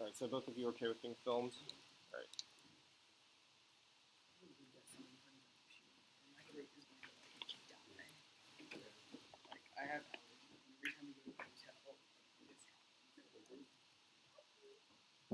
Alright, so both of you are okay with being filmed? Alright. I have allergies. Every time we go to the hotel, this happens.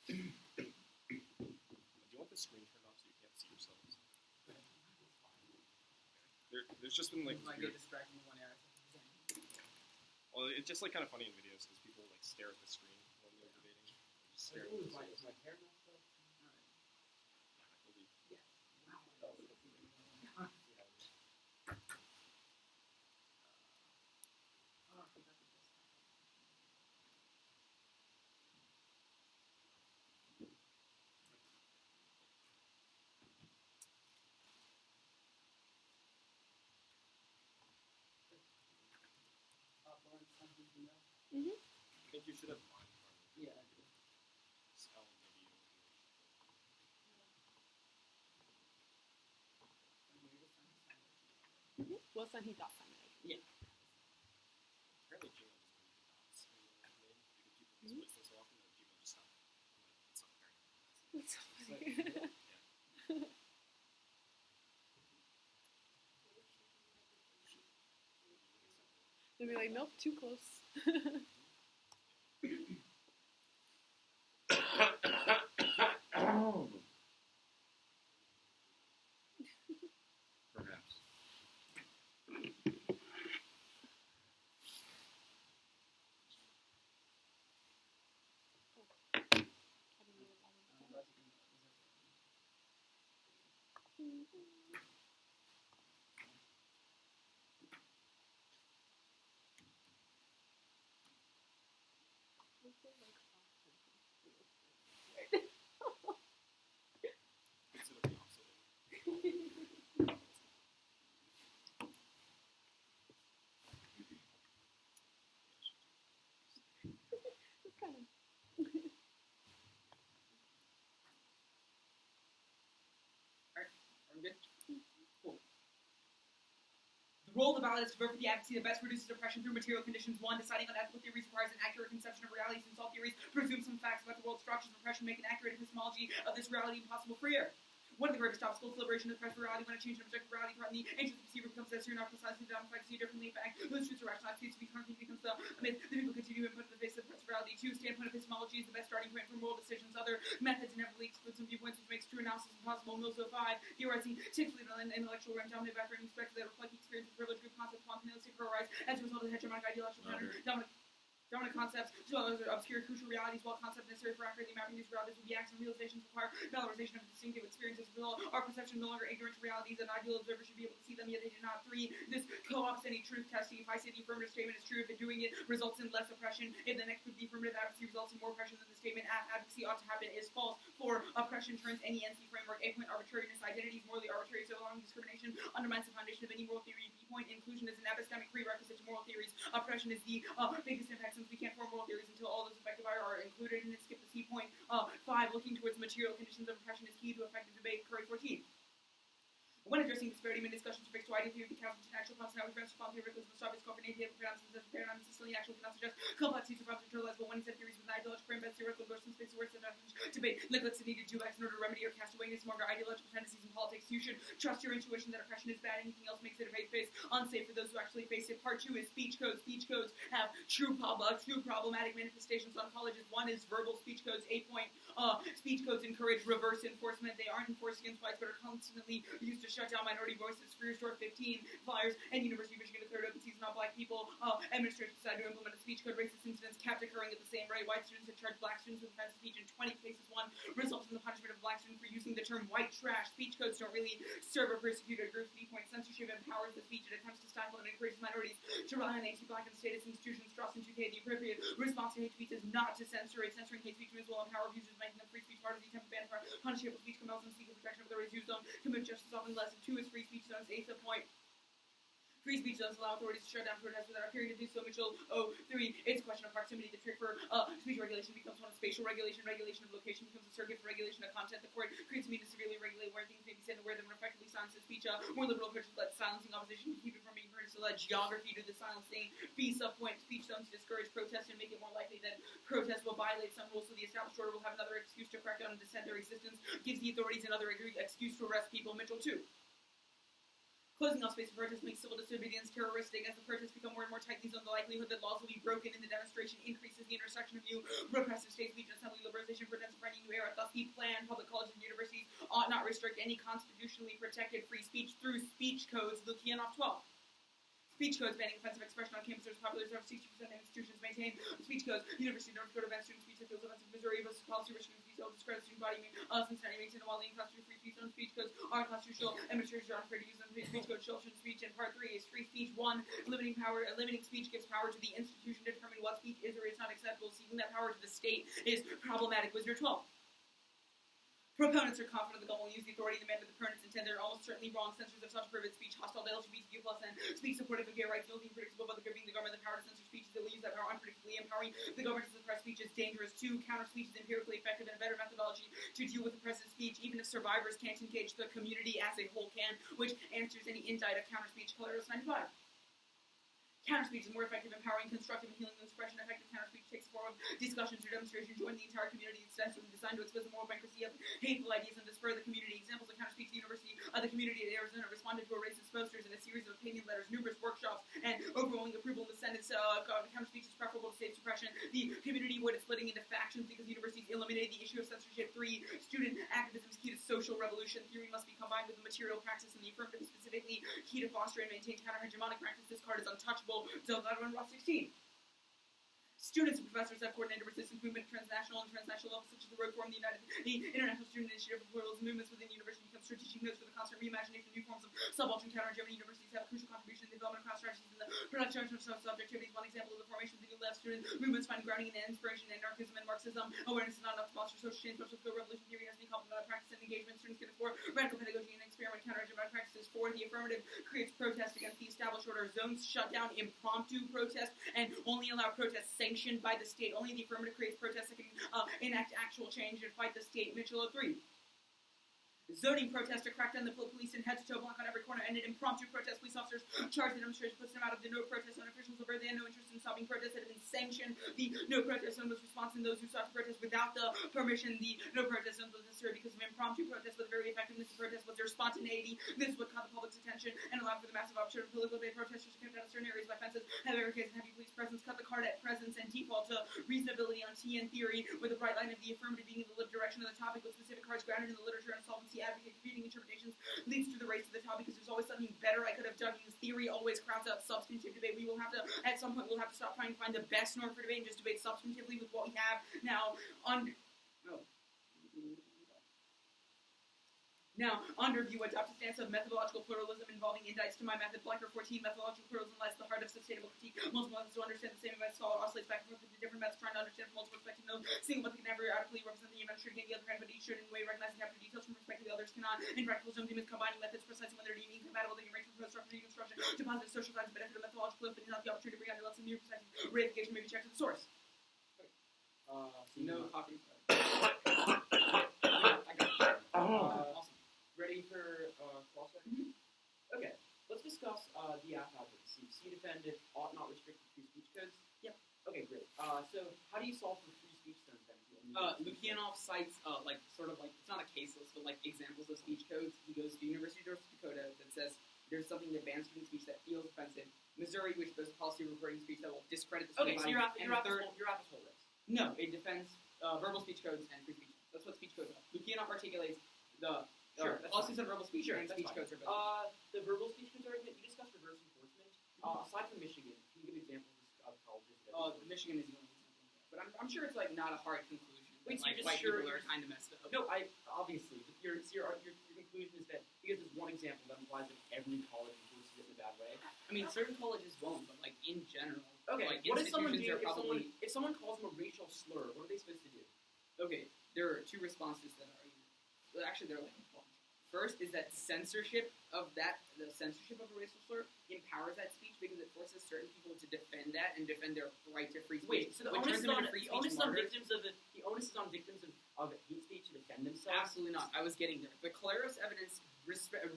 Do you want the screen turned off so you can't see yourselves? There's just been like get distracted in one area. Well, it's just like kind of funny in videos because people like stare at the screen when they're debating. They're just staring at the screen. Is my hair messed up? Yeah. Wow. Lawrence, something you know? I think you should have mine in front of you. Yeah, I do. Spell maybe you. Well, son, he got Simon. Yeah. Apparently Gmail doesn't use the dots in the name because people use this so often that Gmail just stopped. It's not very nice. That's so funny. They'll be like, nope, too close. Perhaps. Consider the opposite. It's kind of... Alright, are we good? Cool. The role of the ballot is to vote for the advocacy that best reduces oppression through material conditions. 1. Deciding on ethical theories requires an accurate conception of reality, since all theories presume some facts about the world's structures of oppression, make an accurate epistemology of this reality impossible for error. One of the greatest obstacles to liberation is press for reality. When a change in objective reality threaten the ancient perceiver becomes necessary, not precisely the dominant see differently. In fact, those truths are rationalized to be concrete becomes the myth. The people continue input in the face of press for reality. 2. Standpoint epistemology is the best starting point for moral decisions. Other methods inevitably exclude some viewpoints, which makes true analysis impossible. And also 5. Theorizing typically an intellectual rank dominated by framing perspectives that reflect the experience of privilege, group concepts, spontaneously arise as a result of the hegemonic ideological pattern. Dominant concepts, as well as obscure crucial realities, while concepts necessary for accurately mapping these realities will be acts and realizations require valorization of distinctive experiences. Our perception no longer ignorant to realities, and ideal observers should be able to see them, yet they do not. 3. This co-ops any truth testing. If I say the affirmative statement is true, if doing it results in less oppression, if the next proof the affirmative advocacy results in more oppression than the statement advocacy ought to happen is false. 4. Oppression turns any NC framework. 8. Arbitrariness. Identity is morally arbitrary, so long discrimination undermines the foundation of any moral theory. B. Inclusion is an epistemic prerequisite to moral theories. Oppression is the biggest impact, since we can't form moral theories until all those effective are included in it. Skip the C point. 5. Looking towards material conditions of oppression is key to effective debate. Curry 14. When addressing disparity, many discussions fixed to ideal theory of the count into actual constant reference to theoreticals, the Soviets called for native paradigm and Sicilian actually cannot suggest complexities of internalize, but when he said theories with an ideological frame, best theoretical versus space worse than debate, neglects the needed to in order to remedy or cast away any stronger ideological tendencies in politics. You should trust your intuition that oppression is bad. Anything else makes it a face unsafe for those who actually face it. Part 2 is speech codes. Speech codes have true problematic manifestations on colleges. 1 is verbal speech codes. 8 point speech codes encourage reverse enforcement. They aren't enforced against whites, but are constantly used to shut down minority voices, free restore 15 flyers, and University of Michigan declared open season on black people. Administration decided to implement a speech code. Racist incidents kept occurring at the same rate. White students had charged black students with offensive speech in 20 cases. One resulted in the punishment of a black student for using the term white trash. Speech codes don't really serve a persecuted group's viewpoint. Censorship empowers the speech. It attempts to stifle and encourages minorities to rely on anti-black and statist institutions. Strauss and 2K, the appropriate response to hate speech is not to censor it. Censoring hate speech means will empower users, making them free speech part of the attempt to ban punish hateful speech, compels and seek the protection of authorities use zone, commit justice often less than 2 is free speech zones. Eighth point. Free speech zones allow authorities to shut down protests without appearing to do so. Mitchell 03. It's a question of proximity. The trick for speech regulation becomes one of spatial regulation. Regulation of location becomes a surrogate for regulation of content. The court creates a means to severely regulate where things may be said and where they would effectively silence the speech. More liberal approaches let silencing opposition to keep it from being heard. So let geography do the silencing. B subpoint. Speech zones discourage protest and make it more likely that protest will violate some rules, so the established order will have another excuse to crack down and dissent. Their existence gives the authorities another excuse to arrest people. Mitchell 2. Closing off space for protest makes civil disobedience terroristic. As the protests become more and more tightly zoned, the likelihood that laws will be broken in the demonstration increases. The intersection of new repressive state speech and assembly liberalization presents a brand new era. Thus, he planned public colleges and universities ought not restrict any constitutionally protected free speech through speech codes. Lukianoff 12. Speech codes banning offensive expression on campus are popular. 60% of institutions maintain speech codes. University of North Dakota bans student speech that feels offensive. Missouri versus policy restricting speech will discredit student body. Cincinnati maintain a wildly unconstitutional free speech zone. Speech codes are unconstitutional. Administrators are unfair to use them. Speech codes children speech. And part 3 is free speech. 1. Limiting power. Limiting speech gives power to the institution to determine what speech is or is not acceptable. Seeking that power to the state is problematic. Wizard 12. Proponents are confident the government will use the authority to demand that the opponents intend. They're almost certainly wrong. Censors of such prohibited speech, hostile to LGBTQ+, and speech supportive of gay rights, will be predictable, but they're giving the government the power to censor speech. They will use that power unpredictably. Empowering the government to suppress speech is dangerous. 2. Counter speech is empirically effective and a better methodology to deal with oppressive speech, even if survivors can't engage, the community as a whole can, which answers any indict of counter speech. Colorless 95. Counter speech is more effective, empowering, constructive, and healing than suppression. Effective counter speech takes the form of discussions or demonstration, join the entire community, extensively designed to expose the moral bankruptcy of hateful ideas and to spur the community. Examples of counter speech: the University of the Community at Arizona responded to a racist posters and a series of opinion letters, numerous workshops, and overwhelming approval in the Senate. Counter speech is preferable to state suppression. The community avoided splitting into factions because universities eliminated the issue of censorship. 3. Student activism is key to social revolution. Theory must be combined with the material practice, and the affirmative is specifically key to foster and maintain counter-hegemonic practice. This card is untouchable. So that one, Ross 16. Students and professors have coordinated resistance movement at transnational and transnational levels, such as the Road Forum, the International Student Initiative for Pluralism. Movements within the university become strategic notes for the constant reimagination of new forms of subaltern counter-hegemony. Universities have a crucial contribution in the development of class strategies and the production of subjectivities. One example of the formation of the new left student movements finding grounding in the inspiration in anarchism and Marxism. Awareness is not enough to foster social change. Social skill revolution theory has to be complemented by practice and engagement. Students can explore radical pedagogy and experiment counter-hegemonic practices. 4. The affirmative creates protest against the established order. Zones shut down impromptu protest and only allow protests sanctioned by the state. Only the affirmative creates protests that can enact actual change and fight the state. Mitchell 03. Zoning protest to crack down the police and head-to-toe block on every corner ended impromptu protest. Police officers charged the demonstration, puts them out of the no protest zone. Officials over there had no interest in stopping protests that had been sanctioned. The no protest zone was responsive to those who sought to protest without the permission. The no protest zone was necessary because of impromptu protests, but the very effectiveness of protest was their spontaneity. This is what caught the public's attention and allowed for the massive opportunity of political debate. Protesters kept out of certain areas by fences, have barricades and heavy police presence. Cut the card at presence and default to reasonability on TN theory, with the bright line of the affirmative being in the direction of the topic, with specific cards grounded in the literature and solvency. Advocate competing interpretations leads to the race to the top because there's always something better I could have done. Because theory always crowds out substantive debate. We will have to, at some point, we'll have to stop trying to find the best norm for debate and just debate substantively with what we have now. Now, under view, adopt a stance of methodological pluralism involving indicts to my method. Blanker 14, methodological pluralism lies at the heart of sustainable critique. Multiple methods to understand the same event scholar oscillates back and forth with the different methods trying to understand from multiple perspectives. No single method can never adequately represent the event shooting the other hand, but each should in a way recognize and capture details from perspective the others cannot. In practical zones, demons combining methods precisely when they're deemed incompatible, they can range from post-structure to deconstruction to positive social science benefit of methodological if it is not the opportunity to bring out nuance and new perspective. Reification may be checked to the source. No copies. Awesome. Ready for cross-check? Okay, let's discuss the affirms. C defended ought not restrict free speech codes. Yep. Okay, great. So how do you solve for free speech zones then? Lukianoff cites it's not a case list, but examples of speech codes. He goes to University of North Dakota that says there's something that bans student speech that feels offensive. Missouri, which does policy reporting speech that will discredit the student Okay, so body. you're out this whole list. No, it defends verbal speech codes and free speech. That's what speech codes are. Lukianoff articulates the Sure, that's Policies fine. on verbal speech Sure, and that's speech fine. codes are better. The verbal speech codes argument, you discussed reverse enforcement. Aside from Michigan, can you give examples of colleges that Michigan is the only example. But I'm sure it's like not a hard conclusion. Wait, so Like you're white just sure people are kind of messed up. No, obviously. Your conclusion is that because there's one example that implies that every college enforces it in a bad way. I mean, certain colleges won't, but like in general. Okay, Like, what does someone do institutions are probably- if someone calls them a racial slur? What are they supposed to do? Okay, there are two responses that are well, actually there are like a bunch. First is that the censorship of a racial slur empowers that speech because it forces certain people to defend that and defend their right to free speech. Wait, so the which onus turns is them on into free speech victims of martyrs. the onus is on victims of hate speech to defend themselves. Absolutely not. I was getting there. The Claros evidence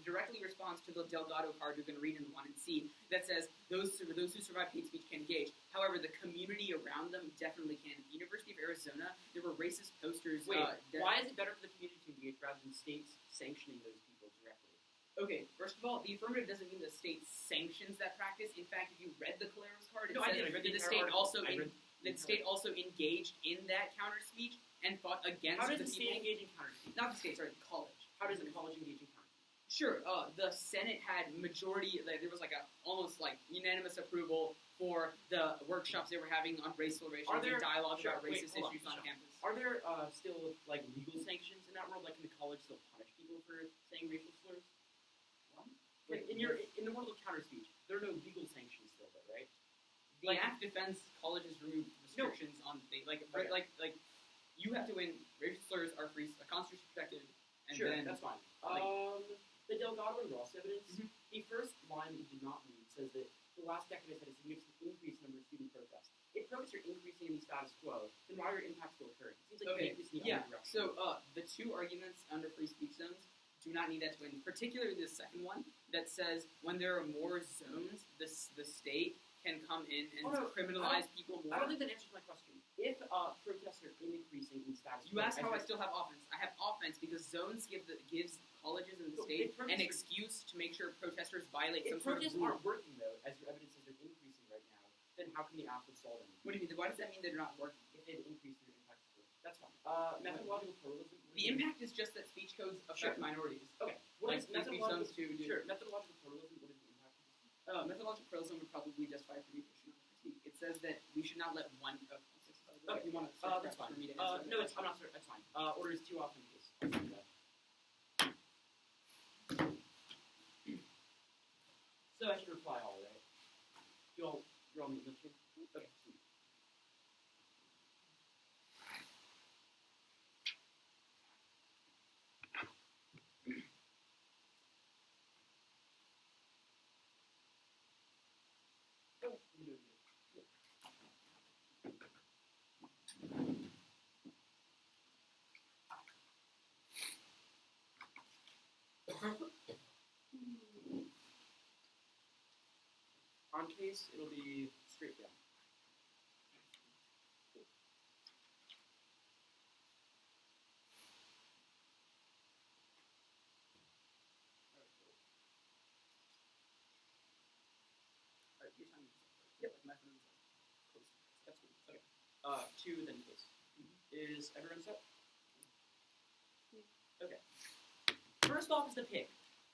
directly responds to the Delgado card you're going to read in 1 and C that says those who survive hate speech can engage. However, the community around them definitely can. At the University of Arizona, there were racist posters. Wait, why is it better for the community to engage rather than states sanctioning those people directly? Okay, first of all, the affirmative doesn't mean the state sanctions that practice. In fact, if you read the Claros card, it No, I says did. I read the the entire state article. also the state also engaged in that counter speech and fought against How does the the state people. engage in counter speech? Not the state, sorry, the college. How does the college engage in counter speech? Sure, the Senate had majority, like, there was like a almost like unanimous approval for the workshops they were having on racial relations Are there- and dialogue sure, about wait, racist hold on, issues on sure. campus. Are there still like legal sanctions in that world? Like, can the college still punish people for saying racial slurs? What? Like, in the world of counter speech, there are no legal sanctions still, though, right? The Act defends colleges remove restrictions on things like Okay. like you have to win. Racial slurs are free, constitution protected, and Sure, then that's fine. like- The Delgado and Ross evidence, Mhm. the first line that you did not read says that the last decade has had a significant increase in number of student protests. If protests are increasing in the status quo, then why are impacts still occurring? It seems like Okay, you take this in the yeah. other direction. So the two arguments under free speech zones do not need that to win. Particularly the second one that says when there are more zones, the state can come in and Oh, no, criminalize people more. I don't think that answers my question. If protests are increasing in status You quo, asked how I as still have offense. I have offense because zones gives colleges and the So state if protesters- an excuse to make sure protesters violate some if sort of protests rule. aren't working, though, as your evidence says they're increasing right now, then how can the app solve them? What do you mean? Why does that mean they're not working? If they've increased their impacts, that's fine. Methodological pluralism. The impact is just that speech codes affect Sure. minorities. Okay. What Like is free speech methodological? zones too. Sure. Methodological pluralism. What is the impact? Methodological pluralism would probably justify prohibition of critique. It says that we should not let one. Okay. You want to That's fine. for me to answer that No, I'm question. not sure. That's fine. Order is too often case. I'll do that. So I should reply all, right? You're all meeting with you? Okay, sweet. Oh, you do it. On case, it'll be straight down. Alright, your time is up. Yep. Like method is close. That's good. Okay. Two, then case. Is everyone set? Okay. First off is the pick.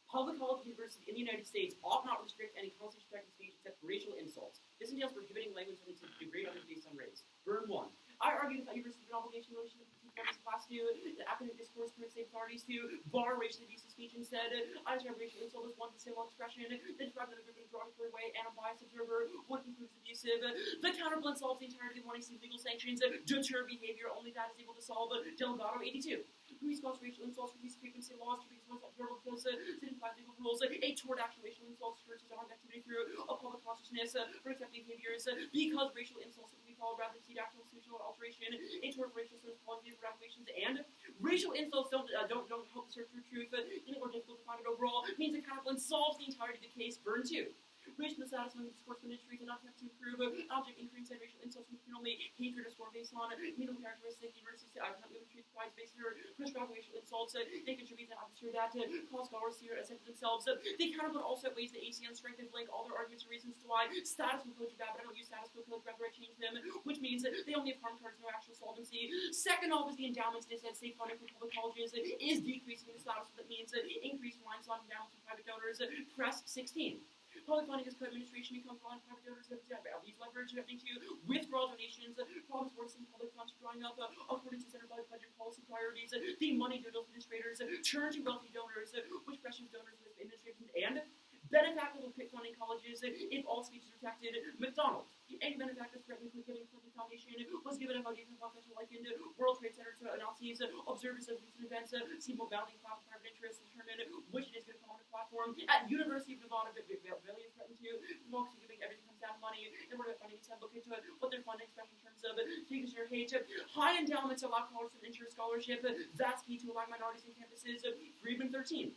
Public college universities in the United States ought not restrict any constitution-protected speech except for racial insults. This entails prohibiting language that to degrade others based on race. Burn 1. I argue that universities have an obligation in relation to critique members of class 2, the academic discourse permits state authorities to bar racially abusive speech instead. I describe racial insult as one disable expression that describes another group in a derogatory way, and a biased observer would conclude it's abusive. The counterpoint solves the entirety of wanting to see legal sanctions deter behavior. Only that is able to solve Delgado 82. Response racial insults, reduce frequency laws, to response observable kills, identify legal rules, a toward action racial insults, churches are harmed activity through a public consciousness, protect behaviors, because racial insults can be followed rather than see actual institutional alteration, a toward racial slurs, qualitative evaluations, and racial insults don't help the search for truth, any more difficult to find it overall, means a counterpoint solves the entirety of the case. Burn 2. Racial status among the discourse ministry cannot have to improve object increase and racial insults can only hatred or score based on middle characteristics. Universities cannot be able to treat prize based or prescribe racial insults. They contribute to atmosphere that cause scholars to assent to themselves. The counterpoint also weighs the ACN strength and blank all their arguments and reasons to why status quo codes are bad, but I don't use status quo codes, rather I change them, which means they only if harm cards no actual solvency. Second off is the endowments that said state funding for public colleges is decreasing the status, so that means increased reliance on endowments from private donors. Press 16. Public funding has cut administration income on private donors have these leverage having to withdraw donations, problems forcing public funds drying up according to Center for Budget Policy Priorities. The money doodle administrators turn to wealthy donors, which pressures donors with administrations and benefactors will pick funding colleges if all speech is protected. McDonald's. Any benefactor threatening giving Clinton Foundation was given a Huggy from Professor likened World Trade Center to Nazis. Observers of recent events see more bounding class and private interests determine which it is going to come on the platform. At University of Nevada, Villian threatened to promote giving everything comes down to money. And we're funding instead look into what their funding especially in terms of taking your hate. High endowments allow colleges to ensure scholarship. That's key to allowing minorities in campuses. Freedman 13.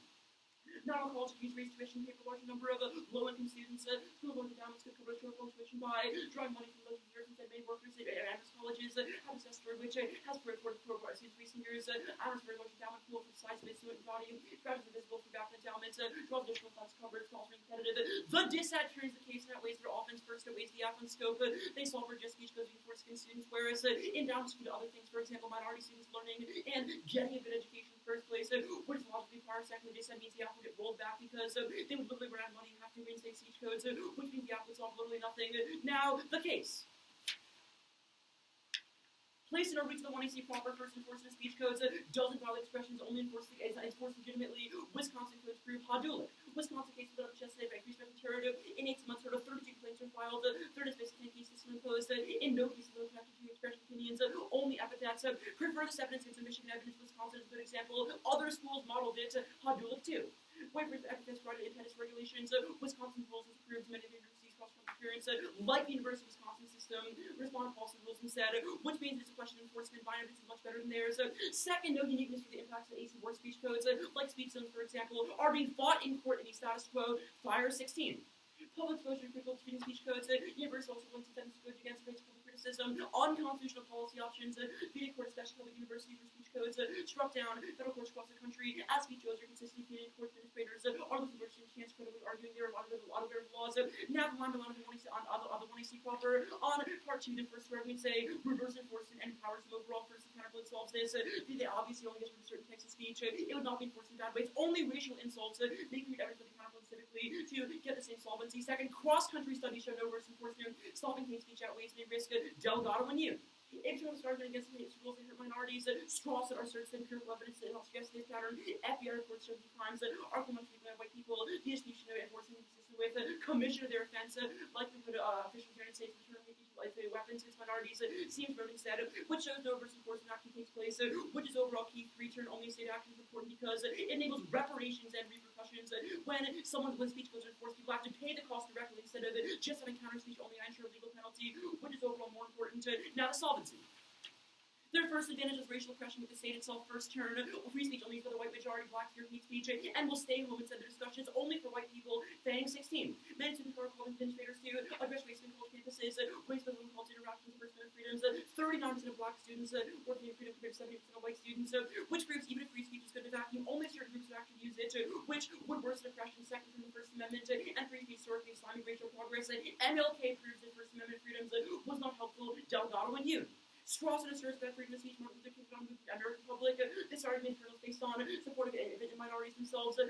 Not all colleges use raise tuition to pay for a large number of low-income students. School-loan endowments could cover shortfall tuition by drawing money from those reserves and many workers at Amherst colleges have assessed for which has reported for since recent years. Amherst very large endowment pool for the size of its student body. Graduates are visible for back endowments. Draws additional funds coverage, also competitive. The dissat turns the case in that ways their offense first outweighs the offense scope. They solve for just speech goes before skin students, whereas endowments do other things. For example, minority students learning and getting a good education in the first place, which is logically required. Secondly, dissat means the output get rolled back because they would literally run out of money and have to reinstate speech codes, which means the output solve literally nothing. Now, the case. Placed in a reach the 1AC proper first enforcement speech codes doesn't violate expressions, only enforced legitimately. Wisconsin codes prove Hadulik. Wisconsin case without a chest by increased material in 8 months, sort of 32 complaints were filed. 36 cases were imposed. In no case were connected to expression opinions, only epithets. Prefer this evidence against the Michigan evidence. Wisconsin is a good example. Other schools modeled it. Hadulik too. Waivers of evidence provided in tennis regulations. Wisconsin rules has approved many of the universities cross-experience, like the University of Wisconsin system, responded to policy rules and said, which means it's a question of enforcement. Mine evidence is much better than theirs. Second, no uniqueness for the impacts of AC war speech codes, like speech zones, for example, are being fought in court in the status quo. Fire 16. Public exposure to critical treating speech codes. University also wants to defend against public criticism. Unconstitutional policy options. Feeding court, especially public universities for speech codes, struck down federal courts across the country. As speech codes are consistently feeding court administrators are looking for a chance credibly arguing there are a lot of their laws. Now the line on the 1AC proper. On part 2, the first argument say reverse enforcement and powers of overall first counterpoint solves this. They obviously only get from certain types of speech. It would not be enforced in bad ways. Only racial insults. They can read everything counterpoint specifically to get the same solvency. Second, cross-country studies show no worse enforcement. Stopping hate speech outweighs may risk Delgado and you. If you want to start against the rules that hurt minorities, straws that are searched and empirical evidence that helps suggest this pattern, FBI reports show crimes that are committed by white people. The distribution of enforcement consistent with commission of their offense, likelihood officials in the United States return weapons against minorities seems voting said, which shows no versus enforcement action takes place, which is overall key. 3 turn only state action is important because it enables reparations and repercussions. When someone with speech goes to enforce, people have to pay the cost directly instead of just having counter speech only. I ensure legal penalty, which is overall more important. Now the solvency. Their first advantage is racial oppression with the state itself first turn. Free speech only for the white majority, blacks fear hate speech, and will stay in moments of the discussions only for white people. Fang 16. Many students are called administrators to address race and college campuses, race with women called interactions and personal freedoms. 39% of black students working in freedom compared to 70% of white students, which proves even if free speech is good in a vacuum, only certain groups would actually use it, which would worsen oppression. Second from the First Amendment and free speech historically Islamic racial progress. MLK proves that First Amendment freedoms was not helpful. Delgado and you. Strawson asserts that freedom of speech, Martin Luther King founded the American Republic. This argument is based on support of minorities themselves,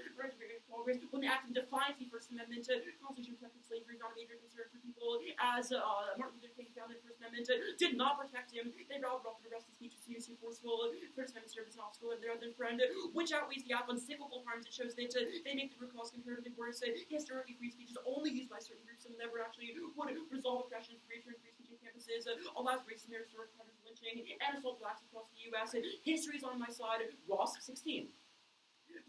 progress. When they act in defiance of the First Amendment, Constitution protected slavery is not a major concern for people. As Martin Luther King founded the First Amendment, did not protect him. They robbed off the rest of the speech was too forceful. First Amendment served as an obstacle and their other friend, which outweighs the cyclical harms. It shows that they make the root cause comparatively worse. Historically, free speech is only used by certain groups and never actually would resolve oppression. Free speech in campuses allows race and historic lynching and assault blacks across the U.S. History is on my side. Ross 16.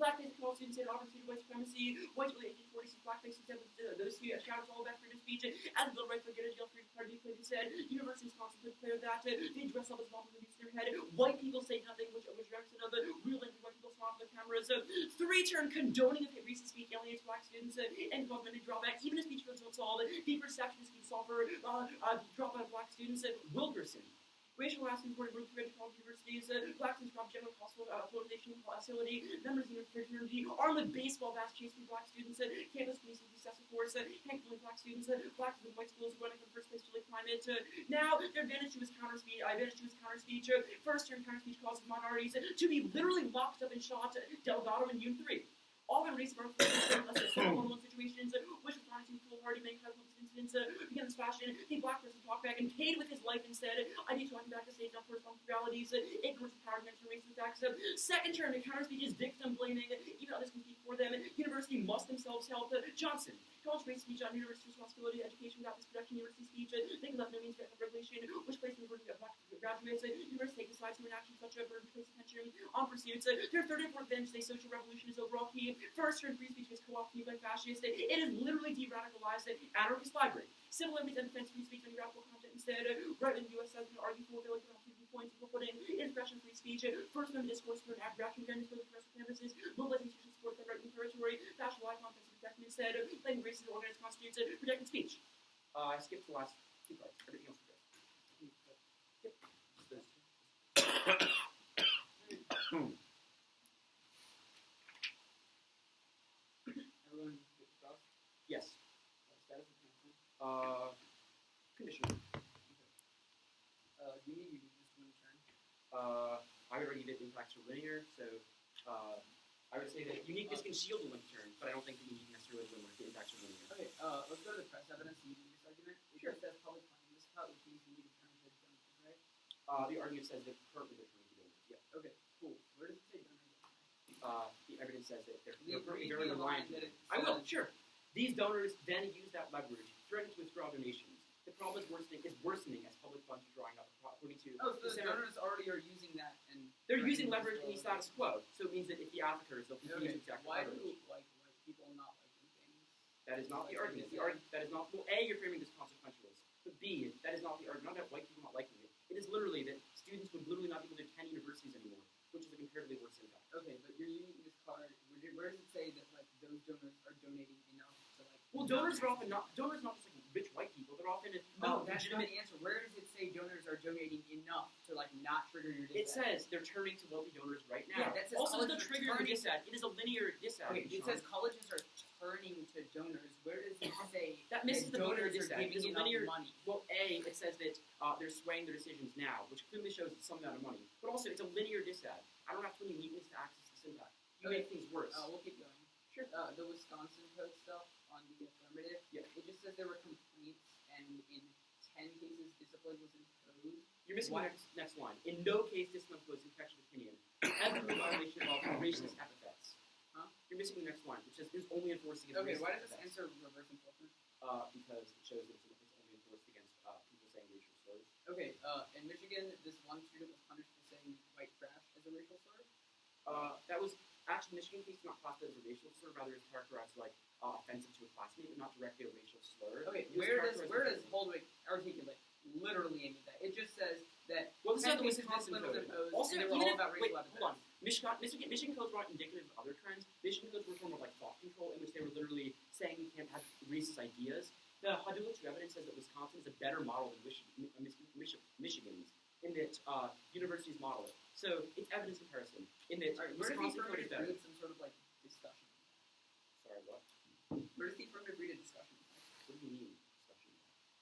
Blackface and college students had opportunity white supremacy. White people in 1846 blackface instead of those who shouted all about freedom of speech. As the right to get a jail free party played said, University of Wisconsin could declare that they dress up as bombs in their head. White people say nothing, which direction of real and white people smile for the cameras. 3 turn condoning of racist speech alienates black students and cosmetic drawback. Even if speech codes don't solve the perception of speech solver dropout of black students. Wilkerson. Racial harassment reported groups of college universities, black students robbed general hospital polarization facility, members of the fraternity, armed with baseball bats chasing black students, campus police with excessive force, handling black students, black and white schools running for the first place to the climate. Now, their advantage to his counter speech, first term counter speech causes minorities to be literally locked up and shot, Delgado in June 3. All the race marks one-on-one situations, which was harnessing foolhardy, many credible incidents, began this fashion, the black person talked back and paid with his life instead. I need talking back to stage not corresponding to realities, ignorance of power against racist acts. Second term, the counter speech is victim blaming, even others can speak for them. University must themselves help. Johnson. College based speech on university responsibility, education without this protection, university speech, they can left no means of regulation, which places the burden of black graduates, university take decides to enact such a burden place attention on pursuits. Their third and fourth advantage, say social revolution is overall key. First term free speech is co-opted by fascists. It is literally de-radicalized anarchist library. Civil liberties and defense free speech and radical content instead. Right in the U.S. has been argued for ability to viewpoints, equal footing, expression free speech, first term discourse for an reaction against the rest of campuses, mobilizing institutional support that right in territory, fashion life content protection instead, playing races organized constitutes protecting speech. I skipped the last two parts. Everything else is good. Yep. Everyone good to go? Yes. Status of connection. Conditional. Do you need uniqueness to win a turn? I would argue that impacts are linear, so I would say that uniqueness can shield a linked term, but I don't think that uniqueness necessarily will the impacts are linear. Okay, let's go to the press evidence and uniqueness argument. It Sure. just says public funding this cut, which means we need a term for donors, right? The argument says that currently they're trying to donors. Yeah. Okay, cool. Where does it say donors? The evidence says that they're Read currently me very the line reliant. that it I will, says. sure. These donors then use that leverage, threaten to withdraw donations. The problem is worsening as public funds are drawing up, according to Oh, so the the Senate. donors already are using that, and They're using leverage in the status quo, so it means that if the advocates, they'll continue okay. to exact Why do leverage. like people not liking things? That is not the argument. That is not. Well, A, you're framing this consequentialist, but B, that is not the argument. Not about white people not liking it. It is literally that students would literally not be able to attend universities anymore, which is a comparatively worse impact. Okay, but your uniqueness card, where does it say that like those donors are donating enough to like? Well, donors are often not just like rich white people. They're often No, that's not legitimate. the answer. Where does it say donors are donating enough to like not trigger your It disad? says they're turning to wealthy donors right now. Yeah, that says also, colleges the are trigger turning- disad. It is a linear disad. Okay, it Sean. says colleges are turning to donors. Where does it say That misses the linear donors are disad. giving It's a enough linear. money? Well, A, it says that they're swaying their decisions now, which clearly shows it's some amount of money. But also, it's a linear disad. I don't have to uniqueness to access this impact. You Okay. make things worse. We'll keep going. Sure. The Wisconsin code stuff on the affirmative. Yeah. It just says there were complaints, and in 10 cases, discipline was imposed. You're missing Why- the next line. In no case discipline was infection of opinion. Every violation involved racist epithets. Huh? You're missing the next line, which says it's only enforced against Okay, racist why does this epithets. answer reverse enforcement? Because it shows that it's only enforced against people saying racial slurs. Okay, in Michigan, this one student was punished for saying white trash as a racial slur. That was actually Michigan case not classified as a racial slur, rather it's characterized like offensive to a classmate, but not directly a racial slur. Okay, It was where characterized does Holdwick articulate literally any of that? It just says that Well, this is 10 how the cases Wisconsin discipline was code. imposed, Also, and they were even all if, about wait, racial epithets. hold on. Michigan codes were not indicative of other trends. Michigan codes were a form of like thought control, in which they were literally saying you can't have racist ideas. The Hadulich evidence says that Wisconsin is a better model than Michigan's, in that universities model it. So it's evidence comparison. In that Alright, where does the Wisconsin code is affirmative better. read some sort of like discussion? Sorry, what? Where does the affirmative read a discussion? What do you mean discussion?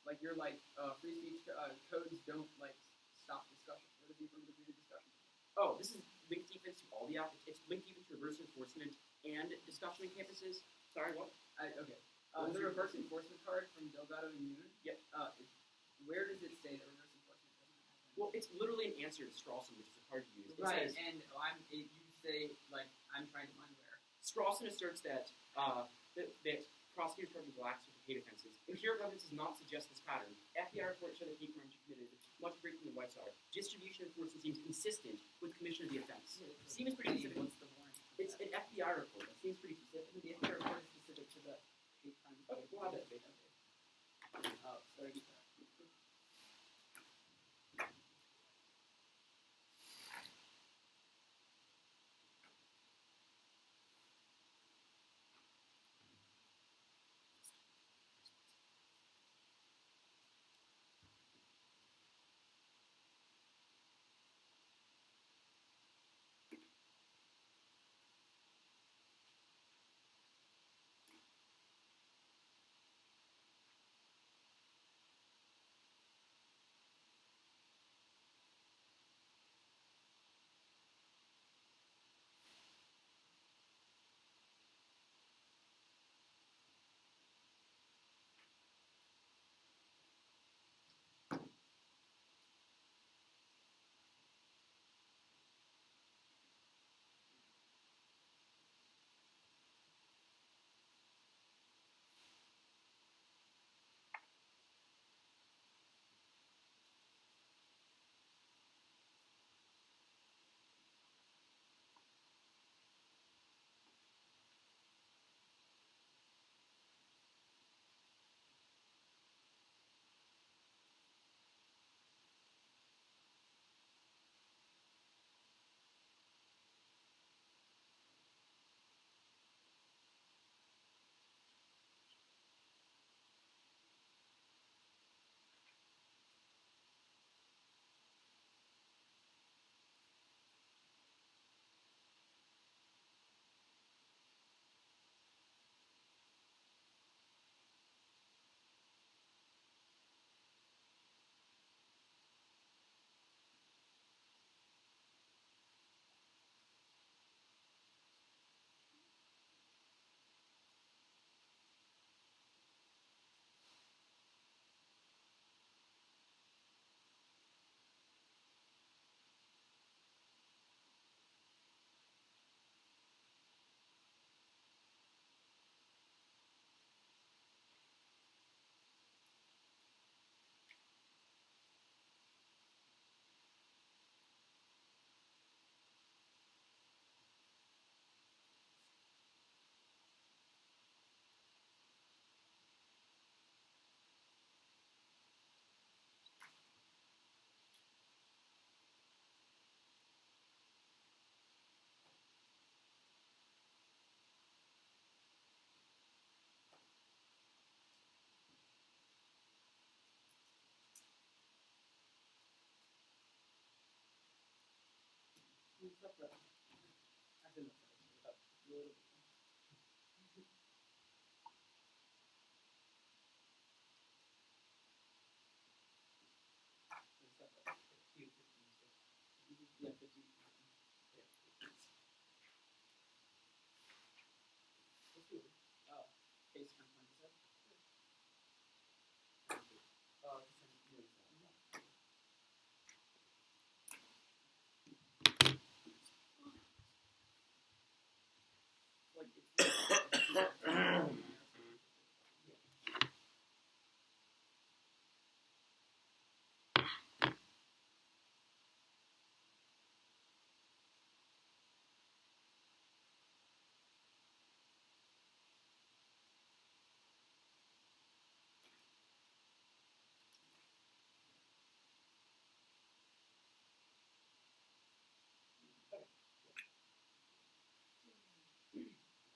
Like you're like free speech codes don't like stop discussion. Where does the affirmative read a discussion? Oh, this is linked defense to all the it's linked even to reverse enforcement and discussion on campuses. Sorry, what? Okay. What was The your reverse question? enforcement card from Delgado and Moon. Yep. Where does it say that reverse enforcement doesn't happen? Well, it's literally an answer to Strawson, which is a card to use. It Right, says, and you say like I'm trying to find where. Strawson asserts that that prosecutors targeting blacks with hate offenses. Empirical evidence does not suggest this pattern. FBI reports show that hate crimes are committed much frequently than whites are. Distribution enforcement seems consistent with commission of the offense. Seems pretty specific. What's the warrant? It's an FBI report. That seems pretty specific. The FBI report is specific to the hate crimes. Okay, we'll have that debate. Sorry.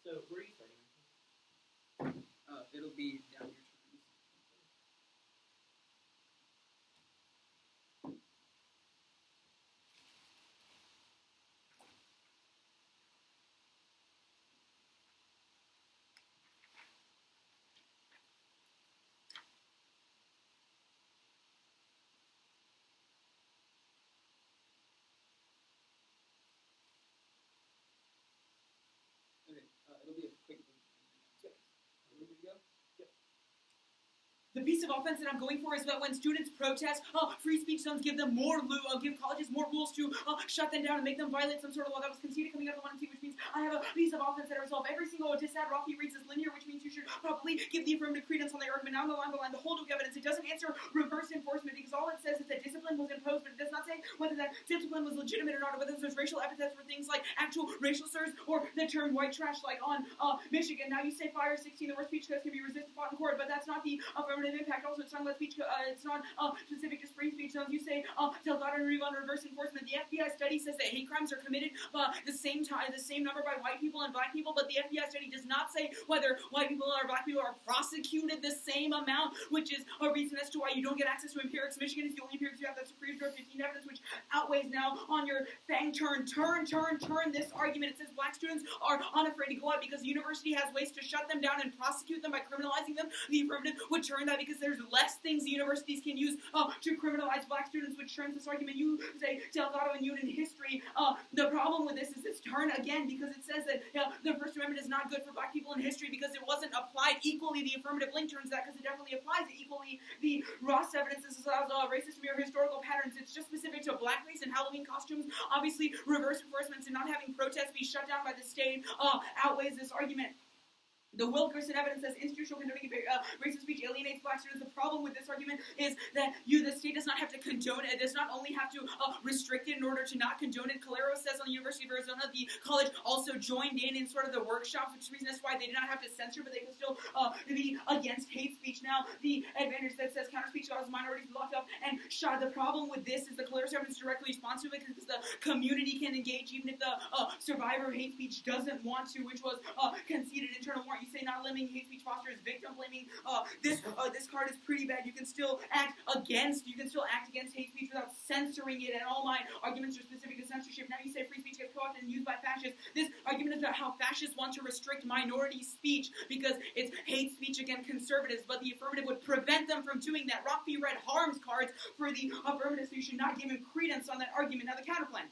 So where are you starting? It'll be down your turns. Okay, it'll be a quick one. Yep. Ready to go? Yep. The piece of offense that I'm going for is that when students protest, free speech zones give them give colleges more rules to shut them down and make them violate some sort of law that was conceded coming out of 1 and 2, which means I have a piece of offense that I resolve every single dissad. Raffi reads as linear, which means you should probably give the affirmative credence on the argument. Now the line, the whole of evidence. It doesn't answer reverse enforcement because all it says is that discipline was imposed, but it does not say whether that discipline was legitimate or not, or whether there's racial epithets for things like actual racial slurs or the term white trash, like on Michigan. Now you say fire 16, the worst speech codes can be resisted, fought in court, but that's not the affirmative impact. Also, it's talking about speech. It's not specific to free speech zones. You say Delgado and Reeve on reverse enforcement. The FBI study says that hate crimes are committed the same number by white people and black people, but the FBI study does not say whether white people or black people are prosecuted the same amount, which is a reason as to why you don't get access to empirics. Michigan is the only empirics you have that's free to 15 evidence, which outweighs now on your fang turn this argument. It says black students are unafraid to go out because the university has ways to shut them down and prosecute them by criminalizing them. The affirmative would turn that because there's less things the universities can use to criminalize black students, which turns this argument. You say Delgado and Yoon in history. The problem with this is it's turn again because it says that the First Amendment is not good for black people in history because it wasn't applied equally. The affirmative link turns that because it definitely applies equally. The Ross evidence allows racist mirror historical patterns. It's just specific to blackface and Halloween costumes. Obviously, reverse enforcement and not having protests be shut down by the state outweighs this argument. The Wilkerson evidence says institutional condoning racist speech alienates black students. The problem with this argument is that the state does not have to condone it. It does not only have to restrict it in order to not condone it. Calero says on the University of Arizona, the college also joined in sort of the workshops, which is the reason that's why they did not have to censor, but they can still be against hate speech. Now, the advantage that says counter speech allows minorities to be locked up and shot. The problem with this is the Calero evidence directly responds to it because the community can engage even if the survivor of hate speech doesn't want to, which was conceded internal warrant. You say not limiting hate speech fosters victim blaming. This card is pretty bad. You can still act against hate speech without censoring it, and all my arguments are specific to censorship. Now you say free speech gets co-opted and used by fascists. This argument is about how fascists want to restrict minority speech because it's hate speech against conservatives, but the affirmative would prevent them from doing that. Raffi read harms cards for the affirmative, so you should not give him credence on that argument. Now the counterplan.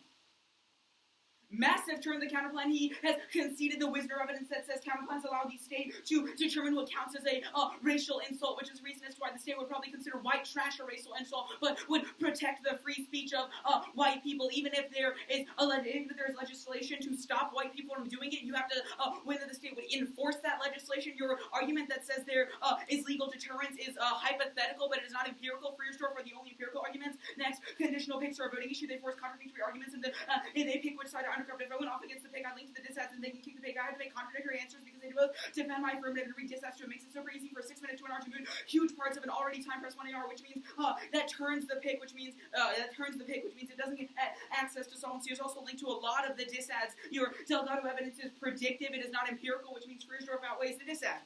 Massive turn the counterplan. He has conceded the Wisner evidence that says counterplans allow the state to determine what counts as a racial insult, which is reason as to why the state would probably consider white trash a racial insult, but would protect the free speech of white people. Even if there is legislation to stop white people from doing it, you have to whether the state would enforce that legislation. Your argument that says there is legal deterrence is hypothetical, but it is not empirical. For your store for the only empirical arguments. Next, conditional picks are a voting issue. They force contradictory arguments, and they pick which side to undercut. If I went off against the pick, I linked to the dissads, and they can kick the pick. I had to make contradictory answers because they both defend my affirmative and read dissads to it. Makes it super easy for a 6-minute to an hour to move huge parts of an already time press 1 hour, which means that turns the pick, which means it doesn't get access to solvency. There's also linked to a lot of the dissads. Your Delgado evidence is predictive. It is not empirical, which means Friesdorf outweighs the dissad.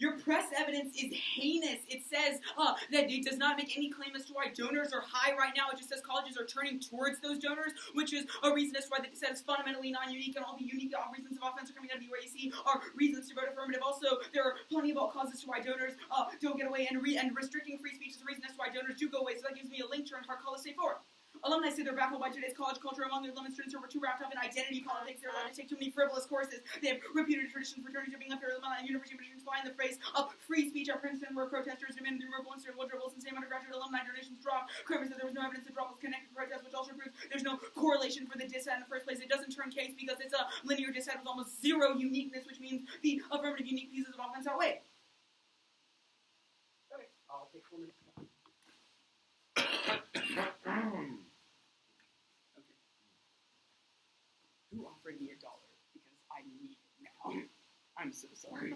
Your press evidence is heinous. It says that it does not make any claim as to why donors are high right now. It just says colleges are turning towards those donors, which is a reason as to why the dissent is fundamentally non-unique, and all the unique reasons of offense are coming out of the UAC are reasons to vote affirmative. Also, there are plenty of causes to why donors don't get away, and restricting free speech is a reason as to why donors do go away. So that gives me a link to our college state forum. Alumni say they're baffled by today's college culture. Among the alumni students who are too wrapped up in identity politics, they're allowed to take too many frivolous courses. They have reputed traditions, fraternities are being unfair. Alumni university traditions find the phrase of free speech at Princeton, where protesters demanded the removal of Woodrow Wilson's name. Undergraduate alumni donations dropped. Kramer said there was no evidence the drop was connected to protests, which also proves there's no correlation for the dissent in the first place. It doesn't turn case because it's a linear dissent with almost zero uniqueness, which means the affirmative unique pieces of offense outweigh. Okay, I'll take 4 minutes. Who offered me $1? Because I need it now. I'm so sorry.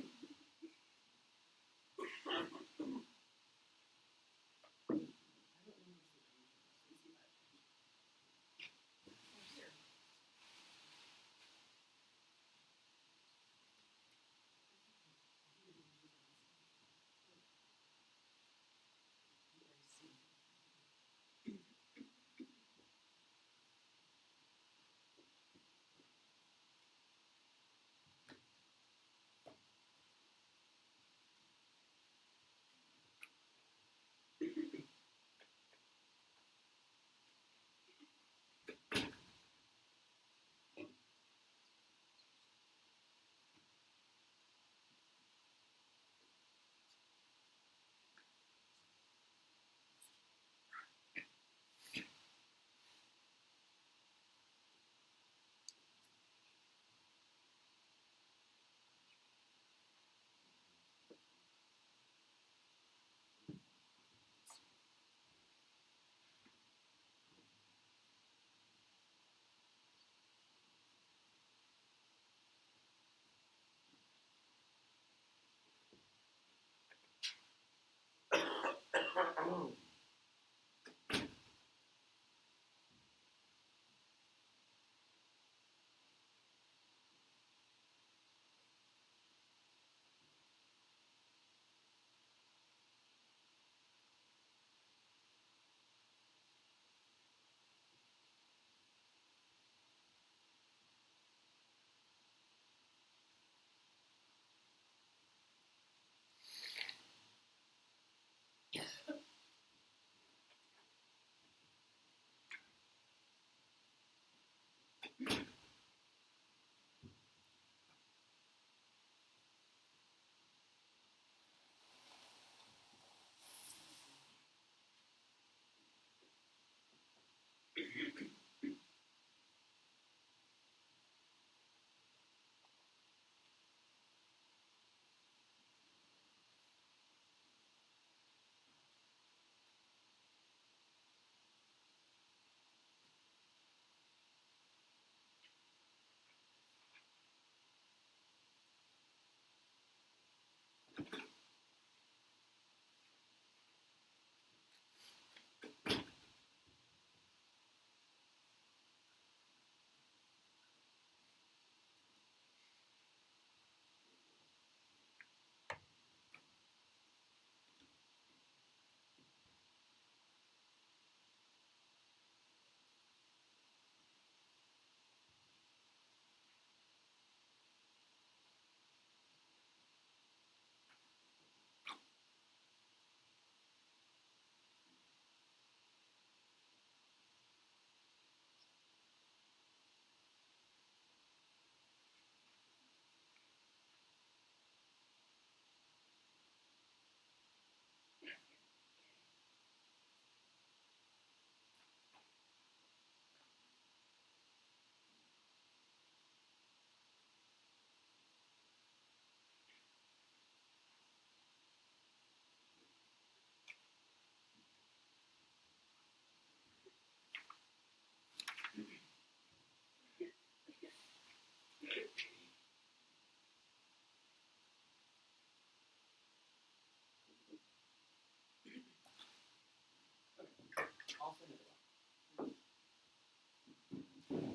I'll send it along.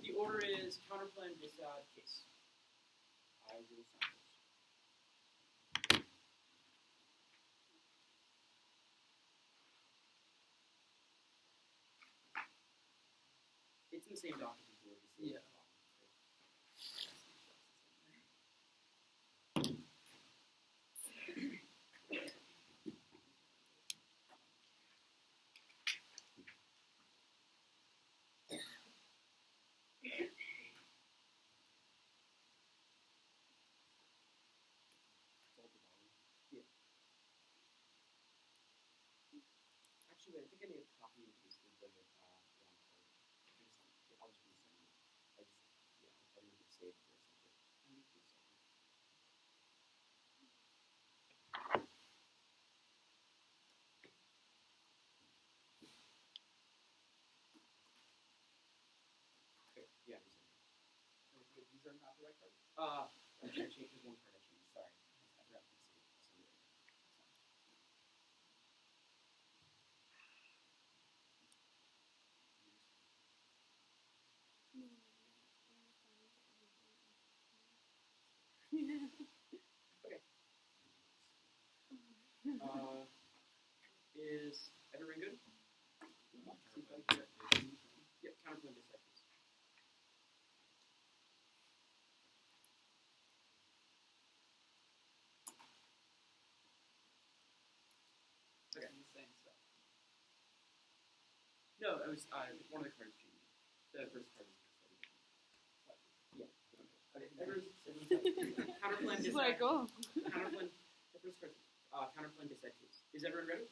The order is counterplan, disad, case. I will sign this. in the same document. Yeah. Actually, wait, I think I made a copy and pasted the wrong code. I'll just resend it. I didn't hit save for a second. Okay, yeah, I resend it. These are not the right cards. I changed there's one card I changed. Sorry. I forgot to save it. I'll send it right now. Is everyone good? Yep, counterpoint discussions. Okay. The same stuff. No, it was one of the cards changed. The first card is yeah. Okay. Counterplan It's discussions. like, oh. Counterplan. The first card. Counterplan discussions. Is everyone ready?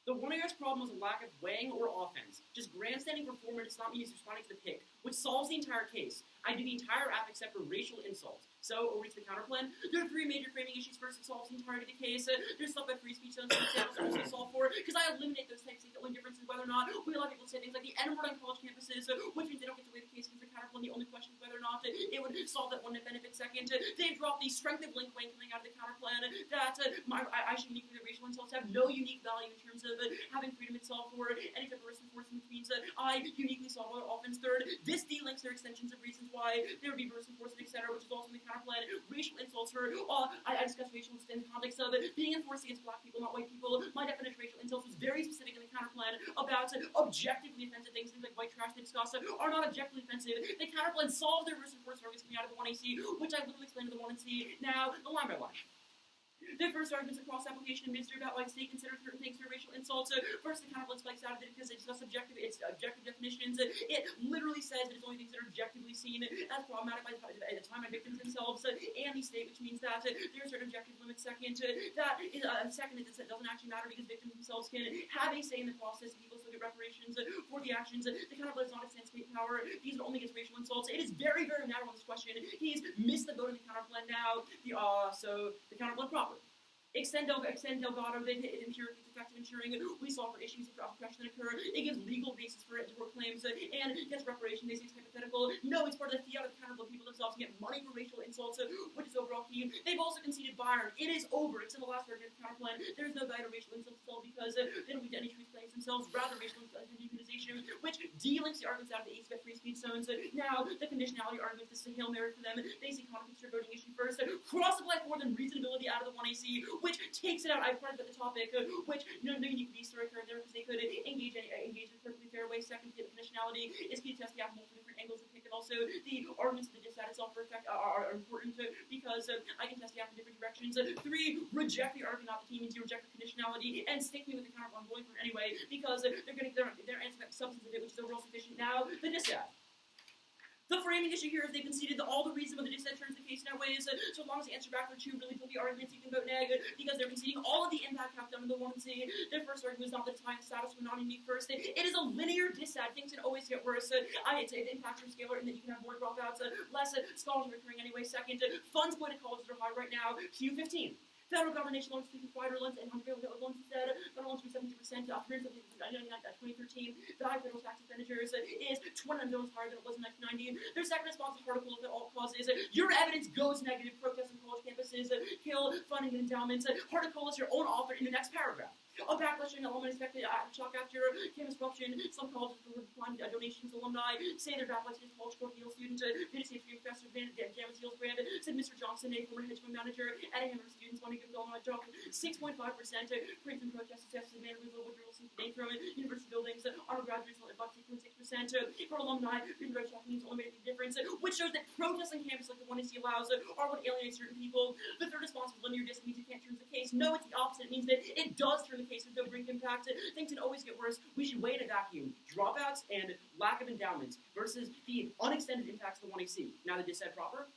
The 1AS problem is a lack of weighing or offense. Just grandstanding performance does not mean he's responding to the pick, which solves the entire case. I do the entire app except for racial insults. So, over to the counterplan. There are three major framing issues. First, it solves the entirety of the case. There's stuff that free speech zones also solve for, because I eliminate those types of only differences whether or not we allow people to say things like the N-word on college campuses, which means they don't get to weigh the case against the counterplan. The only question is whether or not it would solve that one net benefit. Second, they drop the strength of link weighing coming out of the counterplan that I should uniquely the racial insults have no unique value in terms of having freedom itself or any type of risk enforcement, which means I uniquely solve other offense. Third, this delinks their extensions of reasons why there would be risk enforcement, etc., which is also in the counterplan. Racial insults for I discussed racial insults in the context of being enforced against black people, not white people. My definition of racial insults was very specific in the counterplan about objectively offensive things like white trash they discuss are not objectively offensive. The counterplan solved their risk enforcement arguments coming out of the 1AC, which I literally explained to the 1AC. Now, the line by line. The first argument is a cross-application and mystery about why the state considers certain things for racial insults. First, the counterplan spikes out of it because it discusses objective definitions. It literally says that it's only things that are objectively seen as problematic by the time by victims themselves and the state, which means that there are certain objective limits. Second, that it doesn't actually matter because victims themselves can have a say in the process. People still get reparations for the actions. The counterplan does not extend state power. These are only against racial insults. It is very, very narrow on this question. He's missed the boat in the counterplan now. So the counterplan proper. Extend Delgado, they empirically effective ensuring we solve for issues of oppression that occur. It gives legal basis for claims and gets reparation. They say it's hypothetical. No, it's part of the fiat of the counterplan people themselves to get money for racial insults, which is overall key. They've also conceded Byron. It is over. It's in the last argument of the counterplan. There is no value to racial insults at all because they don't meet any truth claims themselves. Rather, racial dehumanization, which delinks the arguments out of the ACF free speech zones. Now, the conditionality argument, this is a Hail Mary for them. They see conflicts for voting issue first. Cross-apply more than reasonability out of the 1AC, which takes it out. I've part of the topic, which no unique beast story occurred there because they could engage in a perfectly fair way. Second, the conditionality is key to test the app multiple different angles of pick, and also the arguments of the dissat itself are important because I can test the app in different directions. Three, reject the argument not the team means you reject the conditionality and stick me with the counterplan going for it anyway because they're answering that substance of it, which is overall sufficient. Now, the dissat. The framing issue here is they conceded that all the reason why the dissent turns the case in that way is so long as they answer back for two really bulky arguments, you can vote neg because they're conceding all of the impact have done in the 1C. Their first argument is not that it's high in status for non-unique first. It is a linear dissat. Things can always get worse. It's an impact from scalar in that you can have more dropouts, less scholars are occurring anyway. Second, funds going to colleges are high right now. Q15. Federal government nation loans to provider loans and hundred loans instead. Federal loans to 70%, 2013. The high federal tax expenditures is $29 billion higher than it was in 1990. Their second response to article of all causes. Your evidence goes negative. Protests on college campuses kill funding and endowments. Article is your own author in the next paragraph. A backlashing element expected shock after campus corruption. Some colleges were declined donations. Alumni say they're backlashing college court Yale student. Vinicius professor James Yale's brand. Said Mr. Johnson, a former hedge fund manager, at a Emory students want to give the alumni job 6.5%. Praise and protest attempts to man removal with rules today from university buildings. Undergraduates about 6.6%. For alumni, removal means only make a difference, which shows that protests on campus like the one he allows are what alienates certain people. The third response was limit your distance means you can't turn the case. No, it's the opposite. It means that it does turn the case with no brink impact. Things can always get worse. We should weigh in a vacuum. Dropouts and lack of endowments versus the unextended impacts of the 1AC. Now that this said proper.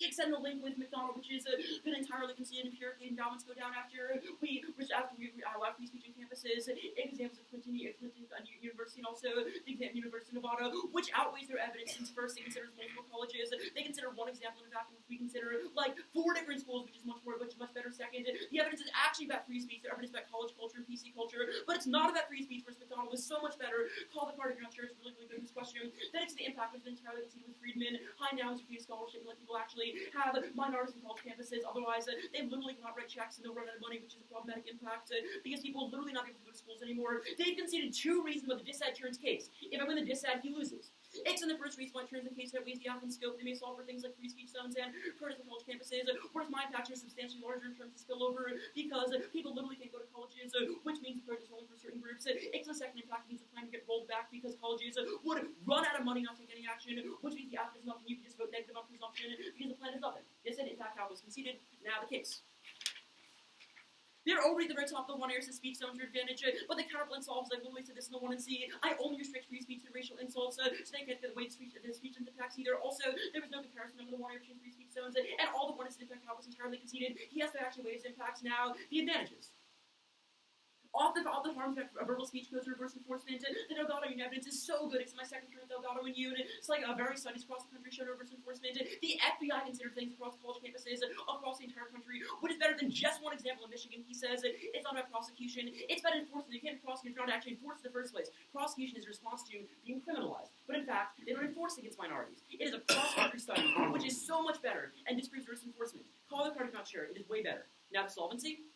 Extend the link with McDonald, which is been entirely conceded empirically. Endowments go down after we allow free speech on campuses. Examples of Clinton University and also the University of Nevada, which outweighs their evidence since first it considers multiple colleges. They consider one example in a vacuum, which we consider like 4 different schools, which is much better. Second, the evidence is actually about free speech. The evidence about college culture and PC culture, but it's not about free speech. Whereas McDonald was so much better. Call the party, I'm not sure it's really good in this question. Then it's the impact, which is entirely conceded with Friedman. High now is scholarship and let people actually have minorities in college campuses. Otherwise, they literally cannot write checks and they'll run out of money, which is a problematic impact because people will literally not be able to go to schools anymore. They've conceded 2 reasons why the dissad turns case. If I win the dissad, he loses. X in the first reason why it turns the case that weighs the outcome scope. They may solve for things like free speech zones and protest on college campuses. Whereas my impact is substantially larger in terms of spillover because people literally can't go to colleges, which means protest only for certain groups. X in the second impact means the plan to get rolled back because colleges would run out of money, not take any action, which means the outcome is nothing. You can just vote negative on presumption because the plan is nothing. This said, in fact, how it was conceded. Now the case. They're already at the very top of the 1 area speech zones your advantage, but the counterpoint solves like literally to this in the 1 and C. I only restrict free speech to racial insults, so they can't get the way the speech into attacks either. Also, there was no comparison over the 1 area between free speech zones, and all the 1 is impact how it was entirely conceded. He has to actually weigh his impacts now. The advantages. Off the harms of verbal speech goes to reverse enforcement. The Delgado Union evidence is so good. It's my second term Delgado and Union. It's like various studies across the country show reverse enforcement. The FBI considered things across college campuses across the entire country. What is better than just one example in Michigan? He says it's not about prosecution. It's about enforcement. You can't prosecute if you're not actually enforced in the first place. Prosecution is a response to being criminalized. But in fact, they don't enforce against minorities. It is a cross-country study, which is so much better and disproves reverse enforcement. Call the party not sure. It is way better. Now the solvency.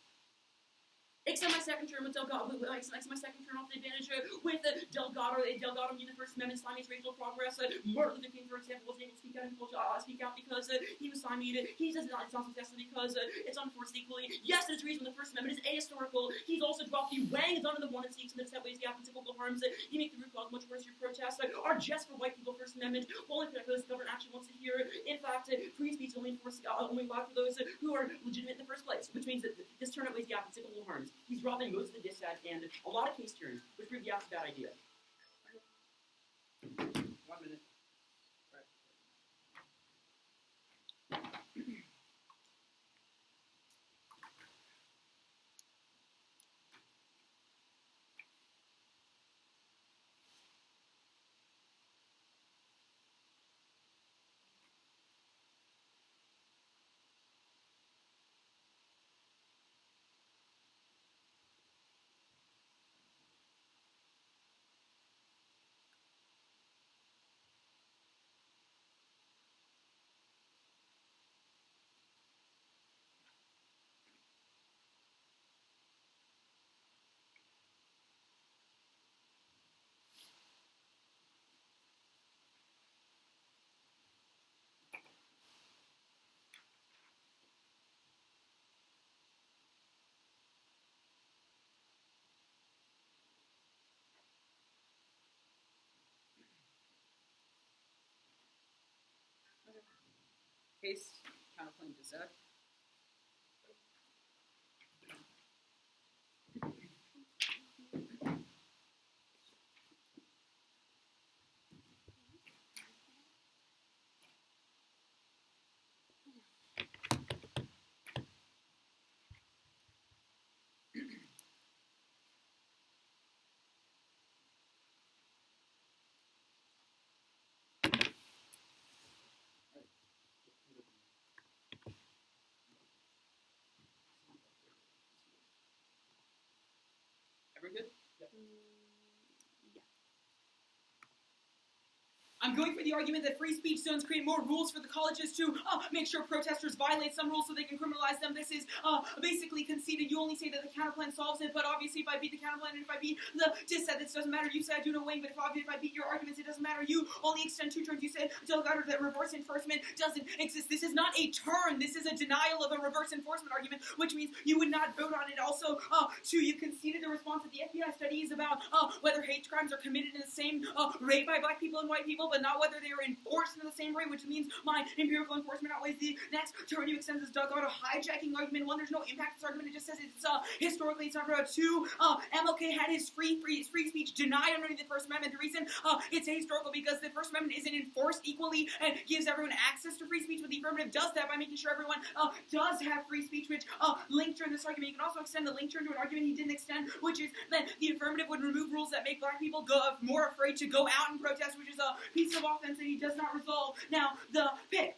Except my second term with Delgado, my second term off the advantage with Delgado in the First Amendment, stymies racial progress. Martin Luther King, for example, wasn't able to speak out because he was stymied. He says it's not successful because it's unenforced equally. Yes, there's a reason the First Amendment is ahistorical. He's also dropped the Wang is under the 1 and seeks, and that ways the applicable harms. You make the root cause much worse. Your protests are just for white people. First Amendment, only because the government actually wants to hear. In fact, free speech is only allowed for those who are legitimate in the first place, which means that this turnout weighs the applicable harms. He's dropping most of the dissad and a lot of case turns, which proved that's a bad idea. 1 minute. Case, counterclaim to Zed. Everyone good? Yeah. I'm going for the argument that free speech zones create more rules for the colleges to make sure protesters violate some rules so they can criminalize them. This is basically conceded. You only say that the counterplan solves it, but obviously if I beat the counterplan and if I beat the dissent, this doesn't matter. You say I do no weighing, but if I beat your arguments, it doesn't matter. You only extend two turns. You say, Delgado, that reverse enforcement doesn't exist. This is not a turn. This is a denial of a reverse enforcement argument, which means you would not vote on it. Also, two, you conceded the response that the FBI study is about whether hate crimes are committed in the same rate by black people and white people, but not whether they are enforced in the same rate, which means my empirical enforcement outweighs the next turn. You extend this Delgado hijacking argument. One, there's no impact to this argument. It just says it's historically it's not about. Two, MLK had his free speech denied under the First Amendment. The reason it's ahistorical because the First Amendment isn't enforced equally and gives everyone access to free speech, but the affirmative does that by making sure everyone does have free speech, which linked in this argument. You can also extend the link turn to an argument he didn't extend, which is that the affirmative would remove rules that make black people more afraid to go out and protest, which is a piece of offense that he does not resolve. Now, the pick.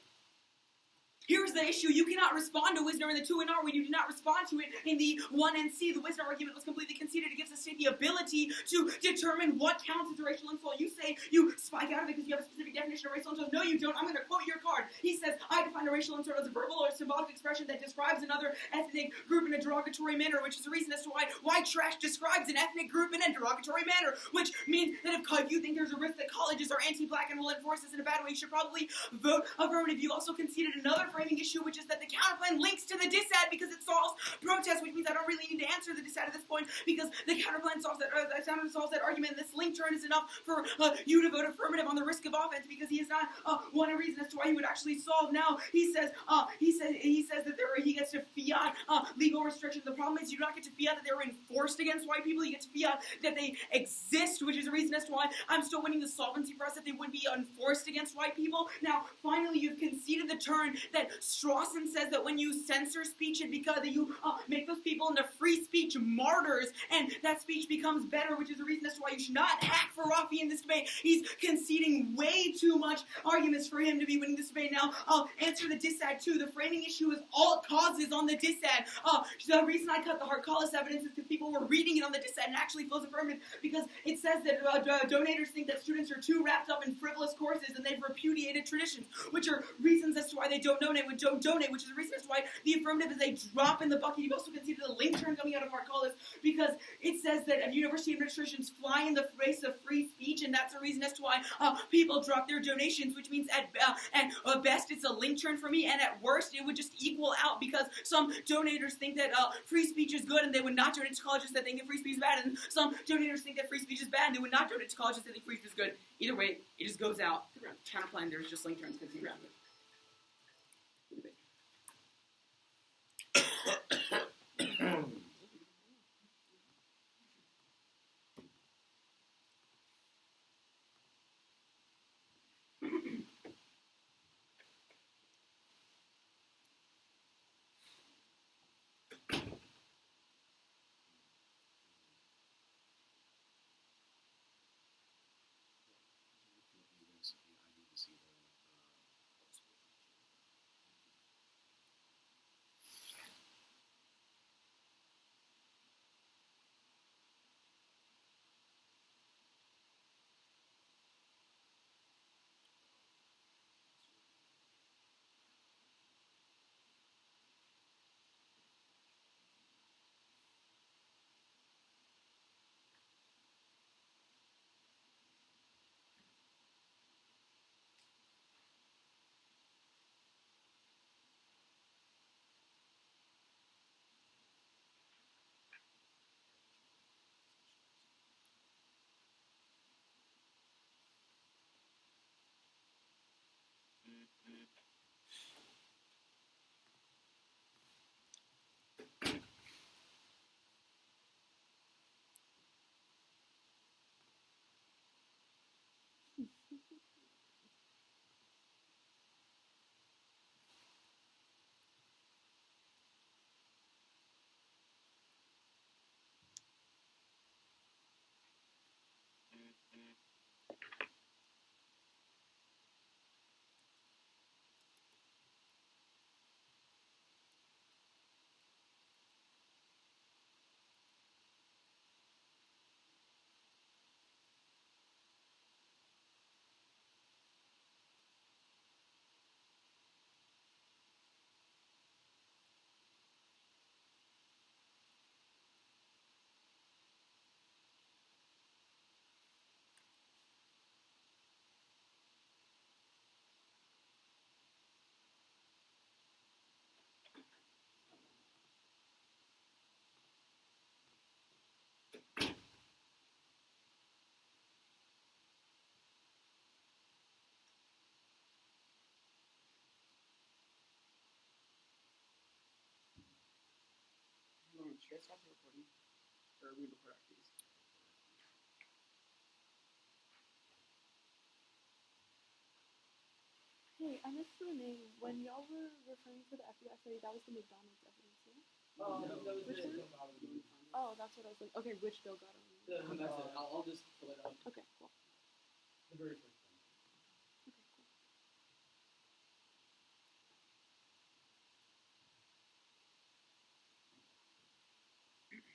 Here's the issue. You cannot respond to Wisner in the 2 and R when you do not respond to it in the 1 and C. The Wisner argument was completely conceded. It gives the state the ability to determine what counts as a racial insult. You say you spike out of it because you have a specific definition of racial insult. No, you don't. I'm going to quote your card. He says, I define a racial insult as a verbal or symbolic expression that describes another ethnic group in a derogatory manner, which is the reason as to why trash describes an ethnic group in a derogatory manner, which means that if you think there's a risk that colleges are anti-black and will enforce this in a bad way, you should probably vote affirmative. You also conceded another framing issue, which is that the counterplan links to the dissad because it solves protest, which means I don't really need to answer the dissad at this point because the counterplan solves that argument. This link turn is enough for you to vote affirmative on the risk of offense because he is not one reason as to why he would actually solve. Now he says that he gets to fiat legal restrictions. The problem is you do not get to fiat that they were enforced against white people. You get to fiat that they exist, which is a reason as to why I'm still winning the solvency for us that they wouldn't be enforced against white people. Now finally you've conceded the turn that Strawson says that when you censor speech, it because you make those people into free speech martyrs, and that speech becomes better, which is the reason as to why you should not hack for Raffi in this debate. He's conceding way too much arguments for him to be winning this debate. Now, I'll answer the dissad too. The framing issue is all causes on the dissad. The reason I cut the Harkalis evidence is because people were reading it on the dissad and actually feels affirmative because it says that donators think that students are too wrapped up in frivolous courses and they've repudiated traditions, which are reasons as to why they don't donate, which is the reason as to why the affirmative is a drop in the bucket. You've also conceded the link turn coming out of Harkalis because it says that university administrations fly in the face of free speech, and that's the reason as to why people drop their donations, which means at best it's a link turn for me, and at worst it would just equal out because some donators think that free speech is good and they would not donate to colleges that think that free speech is bad, and some donators think that free speech is bad and they would not donate to colleges that think free speech is good. Either way, it just goes out. Counterplan, there's just link turns conceded. I stop the recording? Or we record after these? Hey, I missed the name. When y'all were referring to the FBI study, that was the McDonald's evidence, yeah? That was Which it. one? Oh, that's what I was like. Okay, which Bill got on? The, That's it. I'll just pull it up. Okay, cool. the very first one. Okay,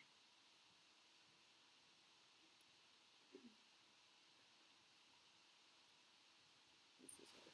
cool. What's this other?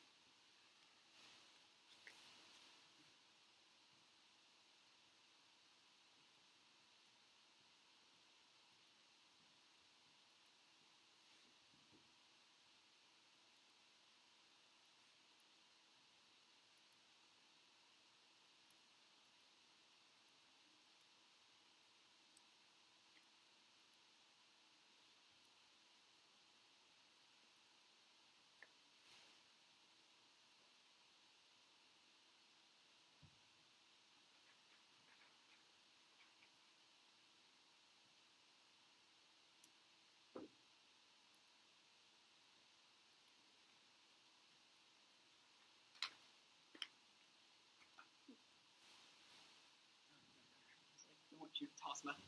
I want you to toss them out.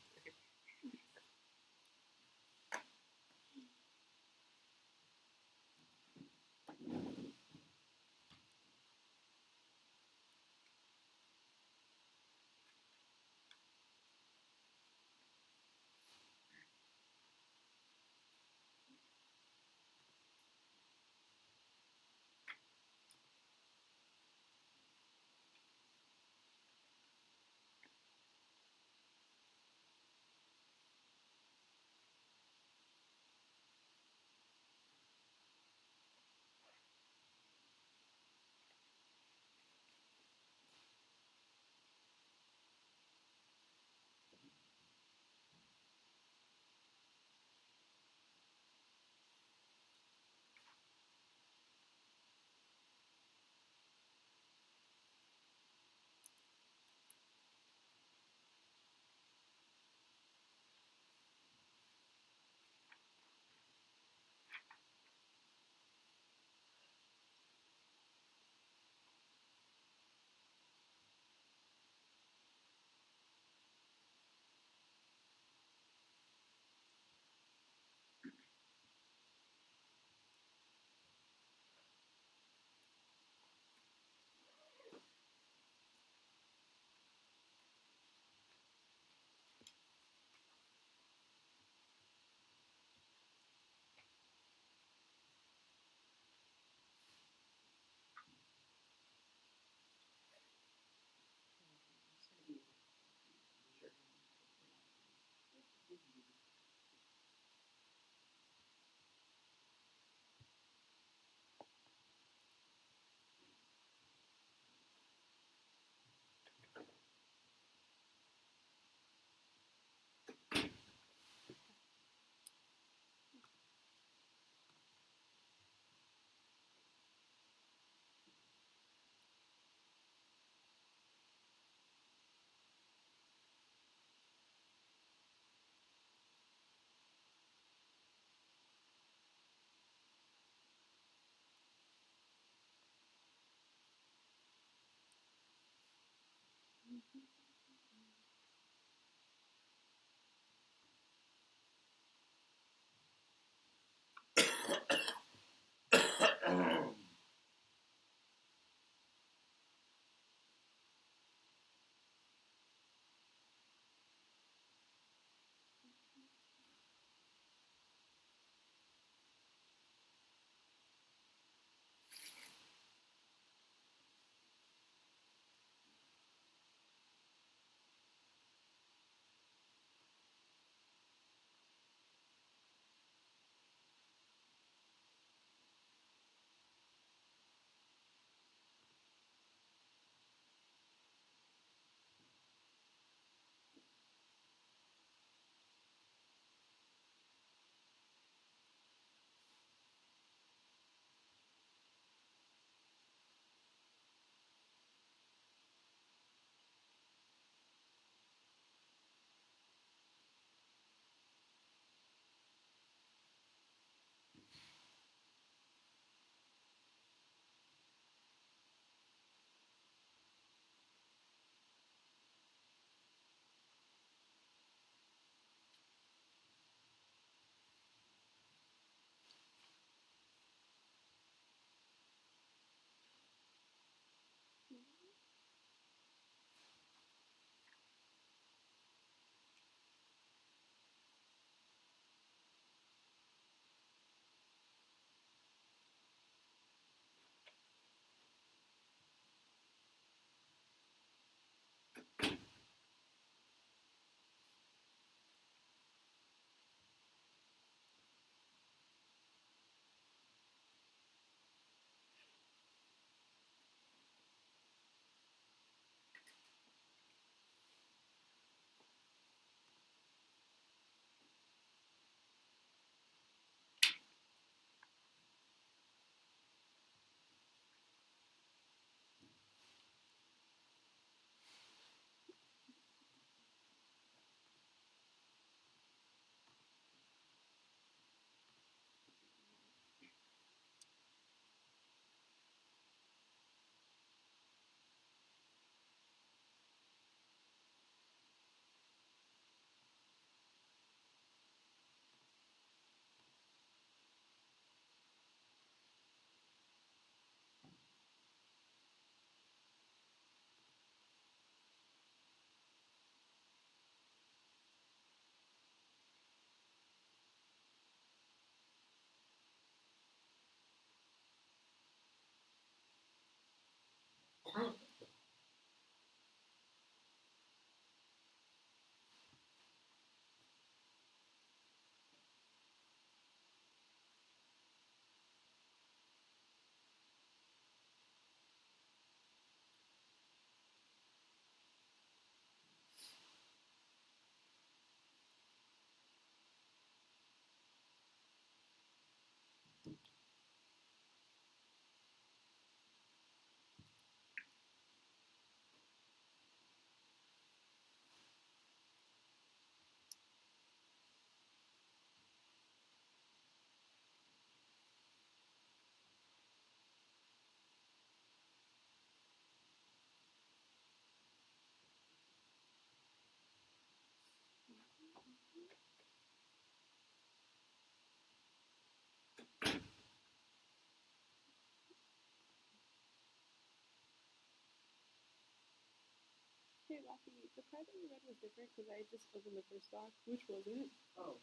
Hey, Raffi, the card that you read was different because I just opened the first doc. Which was it? Oh,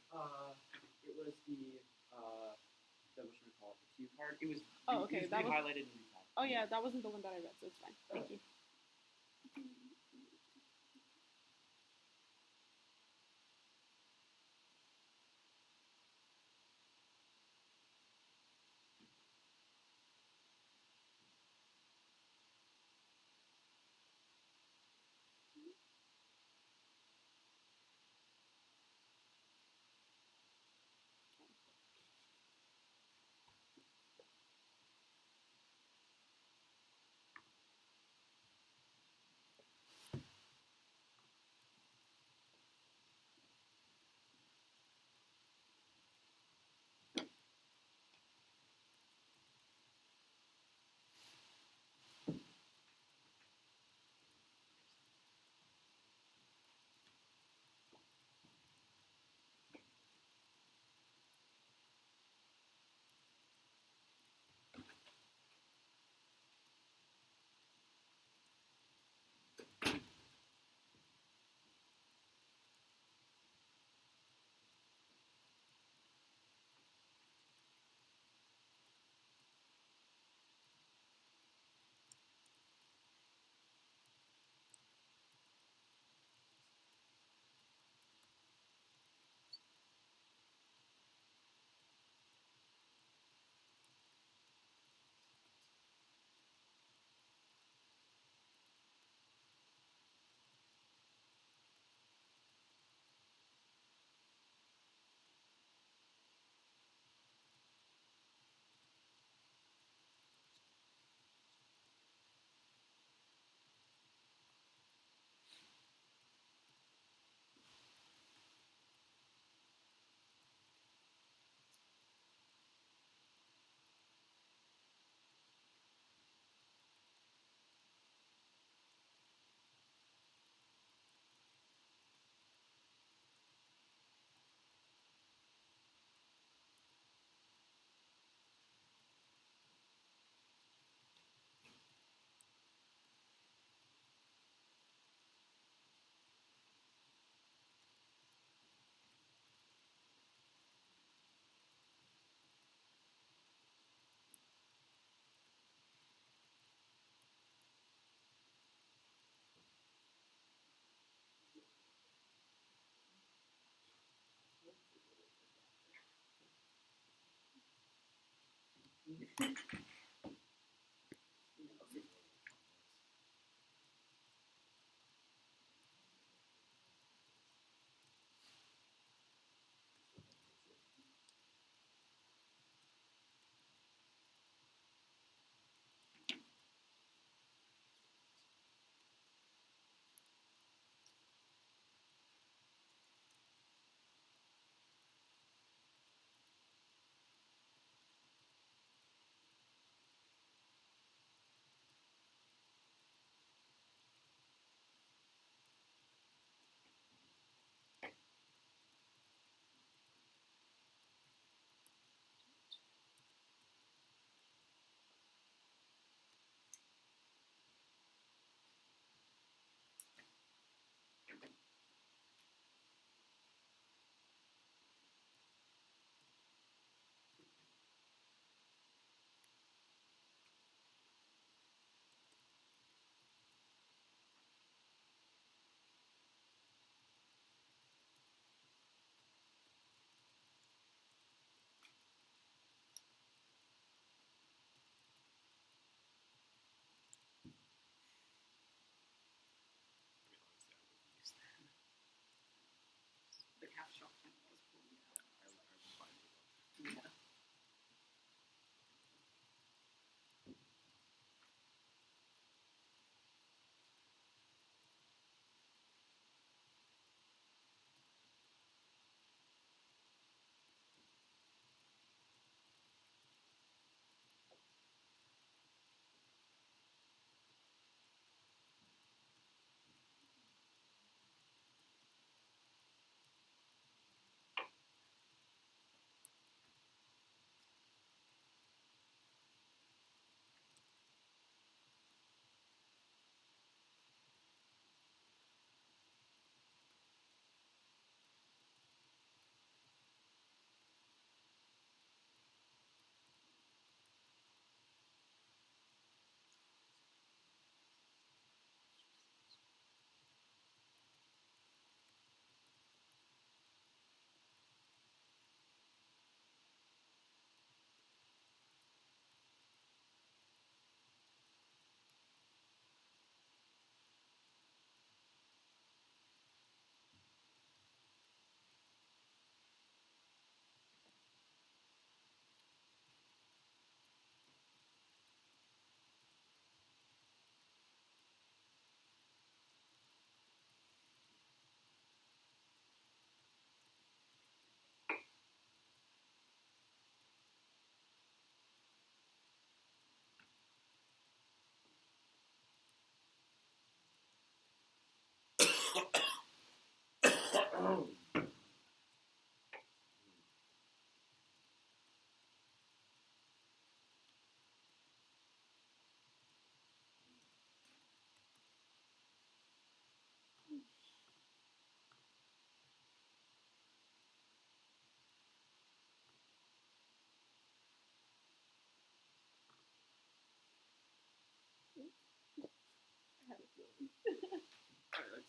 it was the what should we call it? The Q card. It was. Oh, okay, It was that was- highlighted and retyped. Oh yeah, that wasn't the one that I read, so it's fine. Thank you.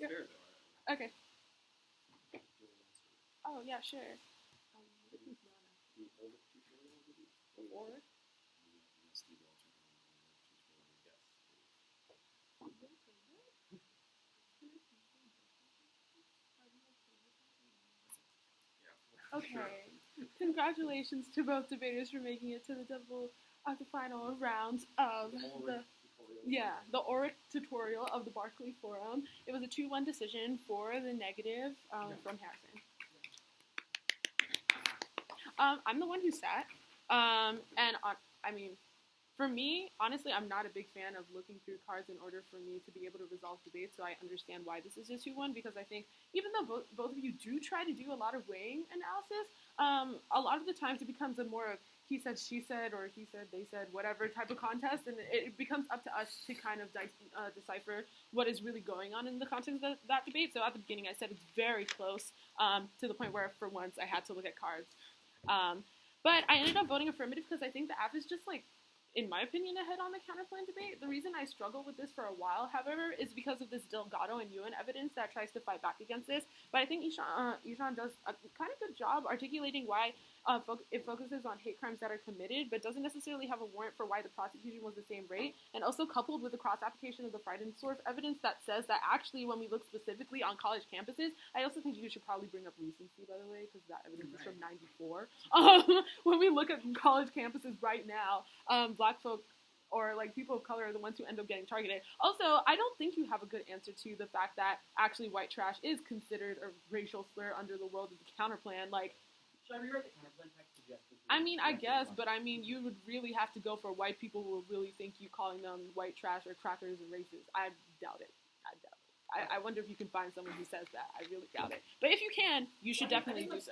Yeah. fair though. Okay. Oh yeah, sure. This is not or. Okay. Congratulations to both debaters for making it to the final round of the ORIC tutorial of the Barkley Forum. It was a 2-1 decision for the negative from Harrison. I'm the one who sat, for me, honestly, I'm not a big fan of looking through cards in order for me to be able to resolve debates, so I understand why this is a 2-1, because I think even though both of you do try to do a lot of weighing analysis, a lot of the times it becomes a more of he said, she said, or he said, they said, whatever type of contest, and it becomes up to us to kind of decipher what is really going on in the context of that debate. So at the beginning I said it's very close, to the point where for once I had to look at cards. But I ended up voting affirmative because I think the app is just in my opinion, ahead on the counterplan debate. The reason I struggled with this for a while, however, is because of this Delgado and Ewan evidence that tries to fight back against this. But I think Ishan does a kind of good job articulating why it focuses on hate crimes that are committed, but doesn't necessarily have a warrant for why the prosecution was the same rate. And also coupled with the cross-application of the Friedensorf evidence that says that actually when we look specifically on college campuses, I also think you should probably bring up recency, by the way, because that evidence is from 94. When we look at college campuses right now, black folk or people of color are the ones who end up getting targeted. Also, I don't think you have a good answer to the fact that actually white trash is considered a racial slur under the world of the counterplan. Should I rewrite the counterplan text to just? I guess, but you would really have to go for white people who will really think you calling them white trash or crackers and racist. I doubt it. I wonder if you can find someone who says that. I really doubt it. But if you can, you should definitely do so.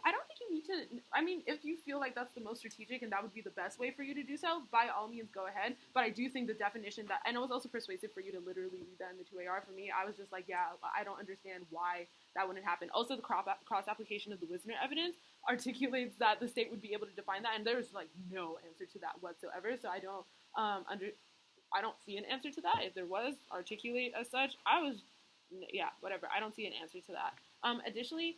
I don't think you need to. If you feel like that's the most strategic and that would be the best way for you to do so, by all means go ahead. But I do think the definition and it was also persuasive for you to literally read that in the 2AR. For me, I was just I don't understand why that wouldn't happen. Also, the cross application of the Wisner evidence articulates that the state would be able to define that, and there's no answer to that whatsoever. So I don't I don't see an answer to that. If there was, articulate as such. Whatever. I don't see an answer to that. Additionally.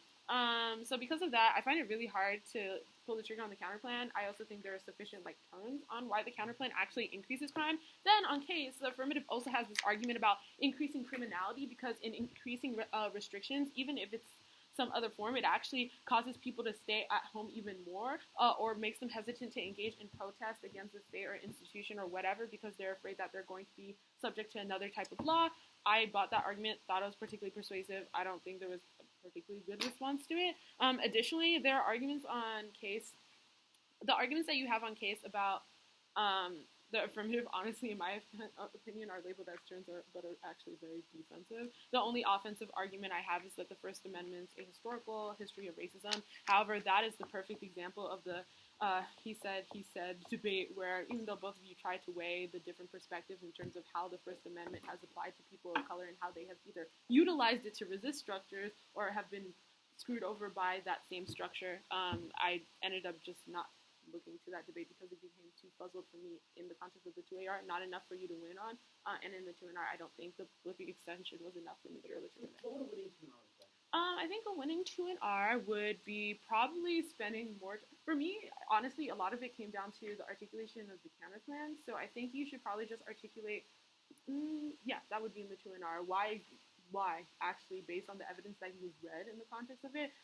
So because of that, I find it really hard to pull the trigger on the counterplan. I also think there are sufficient terms on why the counterplan actually increases crime. Then on case, the affirmative also has this argument about increasing criminality because in increasing restrictions, even if it's some other form, it actually causes people to stay at home even more or makes them hesitant to engage in protest against the state or institution or whatever because they're afraid that they're going to be subject to another type of law. I bought that argument, thought it was particularly persuasive. I don't think there was a particularly good response to it. Additionally, there are arguments on case. The arguments that you have on case about the affirmative, honestly, in my opinion, are labeled as terms but are actually very defensive. The only offensive argument I have is that the First Amendment's a historical history of racism. However, that is the perfect example of the he said debate where even though both of you try to weigh the different perspectives in terms of how the First Amendment has applied to people of color and how they have either utilized it to resist structures or have been screwed over by that same structure, I ended up just not looking to that debate because it became too puzzled for me in the context of the 2AR, not enough for you to win on, and in the 2NR, I don't think the flipping extension was enough for me to really win. What would a winning 2NR look like? I think a winning 2NR would be probably spending more. For me, honestly, a lot of it came down to the articulation of the counterplan. So I think you should probably just articulate. That would be in the 2NR. Why? Actually, based on the evidence that you read in the context of it,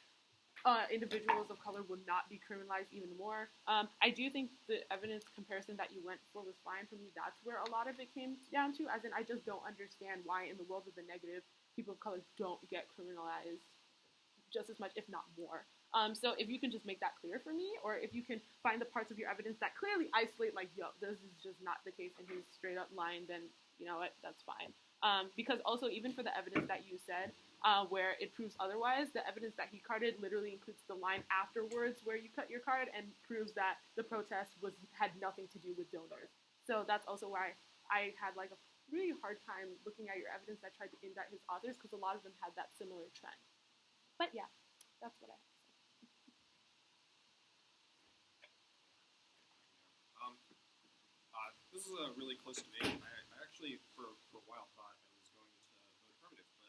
individuals of color would not be criminalized even more. I do think the evidence comparison that you went for was fine for me. That's where a lot of it came down to, as in I just don't understand why in the world of the negative, people of color don't get criminalized just as much, if not more. So if you can just make that clear for me, or if you can find the parts of your evidence that clearly isolate, this is just not the case and he's straight up lying, then you know what, that's fine. Because also, even for the evidence that you said, where it proves otherwise, the evidence that he carded literally includes the line afterwards where you cut your card and proves that the protest had nothing to do with donors. So that's also why I had a really hard time looking at your evidence that tried to indict his authors, because a lot of them had that similar trend. But yeah, that's what I have to say. This is a really close debate. I actually, for a while, thought I was going to vote affirmative, but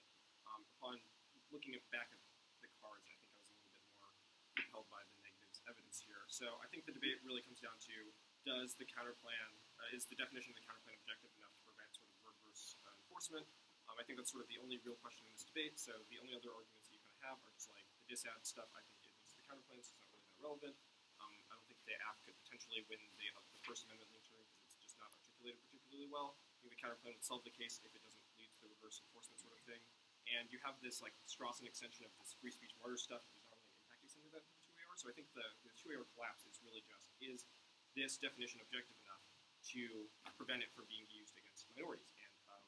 upon looking back at the cards, I think I was a little bit more compelled by the negatives evidence here. So I think the debate really comes down to, does the counterplan, is the definition of the counterplan objective enough to prevent sort of word-verse enforcement? I think that's sort of the only real question in this debate, so the only other arguments that you kind of have are just like the disad stuff. I think it means the counterplans, it's not really that relevant. I don't think the app could potentially win the First Amendment link hearing because it's just not articulated particularly well. I think the counterplan would solve the case if it doesn't lead to the reverse enforcement sort of thing. And you have this like Strawson extension of this free speech martyr stuff, which is not really impacting some of that in 2AR. So I think the 2AR collapse is really just, is this definition objective enough to prevent it from being used against minorities?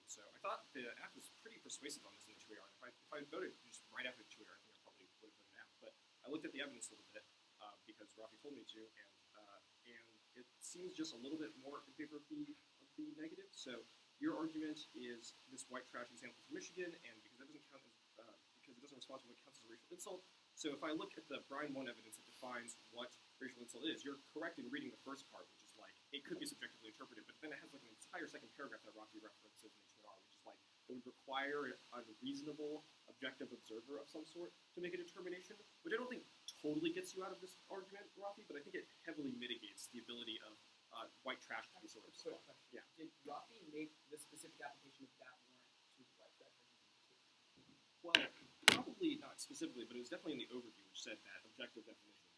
And so I thought the app was pretty persuasive on this in the 2AR. And if I voted just right after the 2AR, I think I probably would have voted app. But I looked at the evidence a little bit because Raffi told me to, and it seems just a little bit more in favor of the negative. So your argument is this white trash example from Michigan, and because it doesn't count as because it doesn't respond to what counts as a racial insult. So if I look at the Bryan 1 evidence that defines what racial insult is, you're correct in reading the first part, which is like it could be subjectively interpreted, but then it has like an entire second paragraph that Raffi references in H1R, which is like it would require a reasonable, objective observer of some sort to make a determination, which I don't think totally gets you out of this argument, Raffi, but I think it heavily mitigates the ability of white trash to be sort of Quick question. Yeah. Did Raffi make the specific application of that warrant to white trash? Well, probably not specifically, but it was definitely in the overview, which said that objective definitions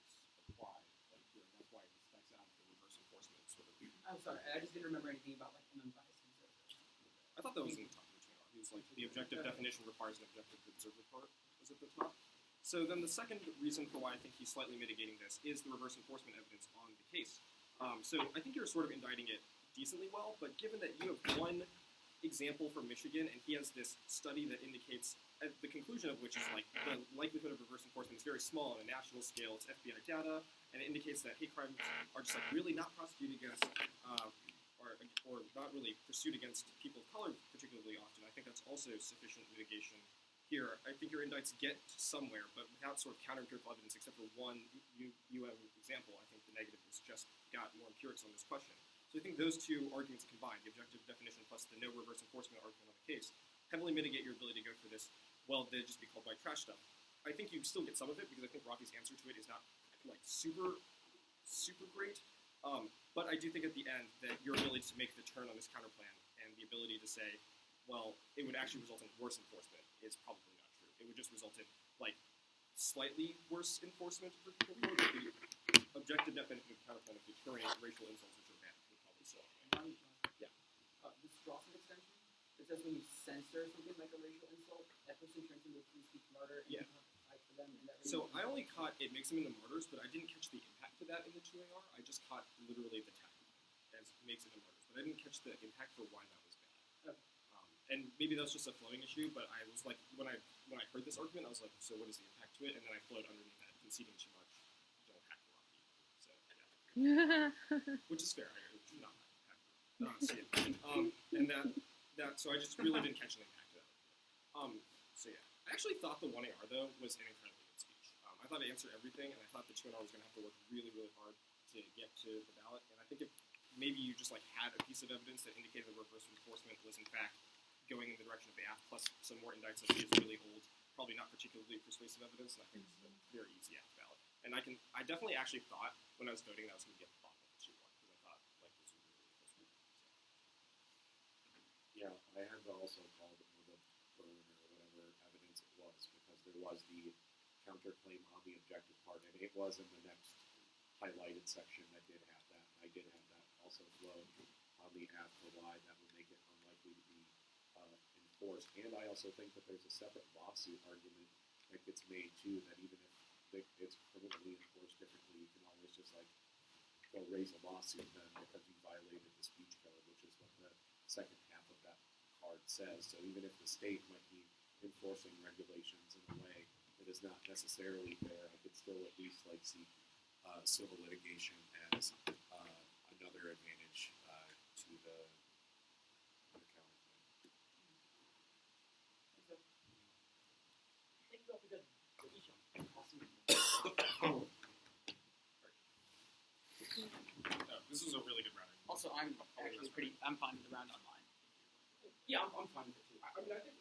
apply. Like, you know, that's why it spikes out the reverse enforcement sort of. I'm sorry, I just didn't remember anything about like an unbiased observer. I thought that was in the top of the channel. It was like the objective definition requires an objective observer part was at the top. So then the second reason for why I think he's slightly mitigating this is the reverse enforcement evidence on the case. So I think you're sort of indicting it decently well, but given that you have one example from Michigan, and he has this study that indicates, the conclusion of which is like the likelihood of reverse enforcement is very small on a national scale. It's FBI data, and it indicates that hate crimes are just like really not prosecuted against, or not really pursued against people of color particularly often. I think that's also sufficient mitigation here. I think your indicts get somewhere, but without sort of counter-empirical evidence, except for one example, I think the negative has just got more empirics on this question. So I think those two arguments combined, the objective definition plus the no reverse enforcement argument on the case, heavily mitigate your ability to go for this, well, they'd just be called white trash stuff. I think you still get some of it, because I think Raffi's answer to it is not, like, super great. But I do think at the end that your ability to make the turn on this counterplan and the ability to say, well, it would actually result in worse enforcement is probably not true. It would just result in, like, slightly worse enforcement for people who are the objective definition of counterplan of deterring racial insults, which are banned, would probably still. Yeah. The Strawson extension, it says when you censor something like a racial insult, that person turns into a free speech martyr, and Yeah. you have to fight for them. And that So I only caught it makes them into martyrs, but I didn't catch the impact of that in the 2AR. I just caught literally the tag as makes it into martyrs, but I didn't catch the impact for why that was bad. Okay. And maybe that's just a flowing issue, but I was like, when I heard this argument, I was like, so what is the impact to it? And then I flowed underneath that, conceding too much, don't hack the Rocky. So yeah, which is fair. I do not hack the and so I just really didn't catch an impact of that. So yeah, I actually thought the 1AR though was an incredibly good speech. I thought it answered everything, and I thought the 2AR was going to have to work really, really hard to get to the ballot. And I think if maybe you just like had a piece of evidence that indicated the reverse enforcement was in fact going in the direction of the AF, plus some more indicts that is really old, probably not particularly persuasive evidence, and I think it's a very easy AF ballot. And I definitely actually thought when I was voting that I was going to get the bottom of the 2-1, because I thought like this would be really close. Yeah, I had to also call the burn or whatever evidence it was, because there was the counterclaim on the objective part, and it was in the next highlighted section that did have that. I did have that also flowed on the app for why that would make it unlikely to be enforced. And I also think that there's a separate lawsuit argument that gets made too, that even if it's criminally enforced differently, you can always just like go raise a lawsuit then because you violated the speech code, which is what the second half of that card says. So even if the state might be enforcing regulations in a way that is not necessarily fair, I could still at least like see civil litigation as another advantage to the counterclaim. Thank you all for the Ishan. Awesome. This was a really good round. Also, I'm fine with the round online. Yeah, I'm fine with it too. I mean, I think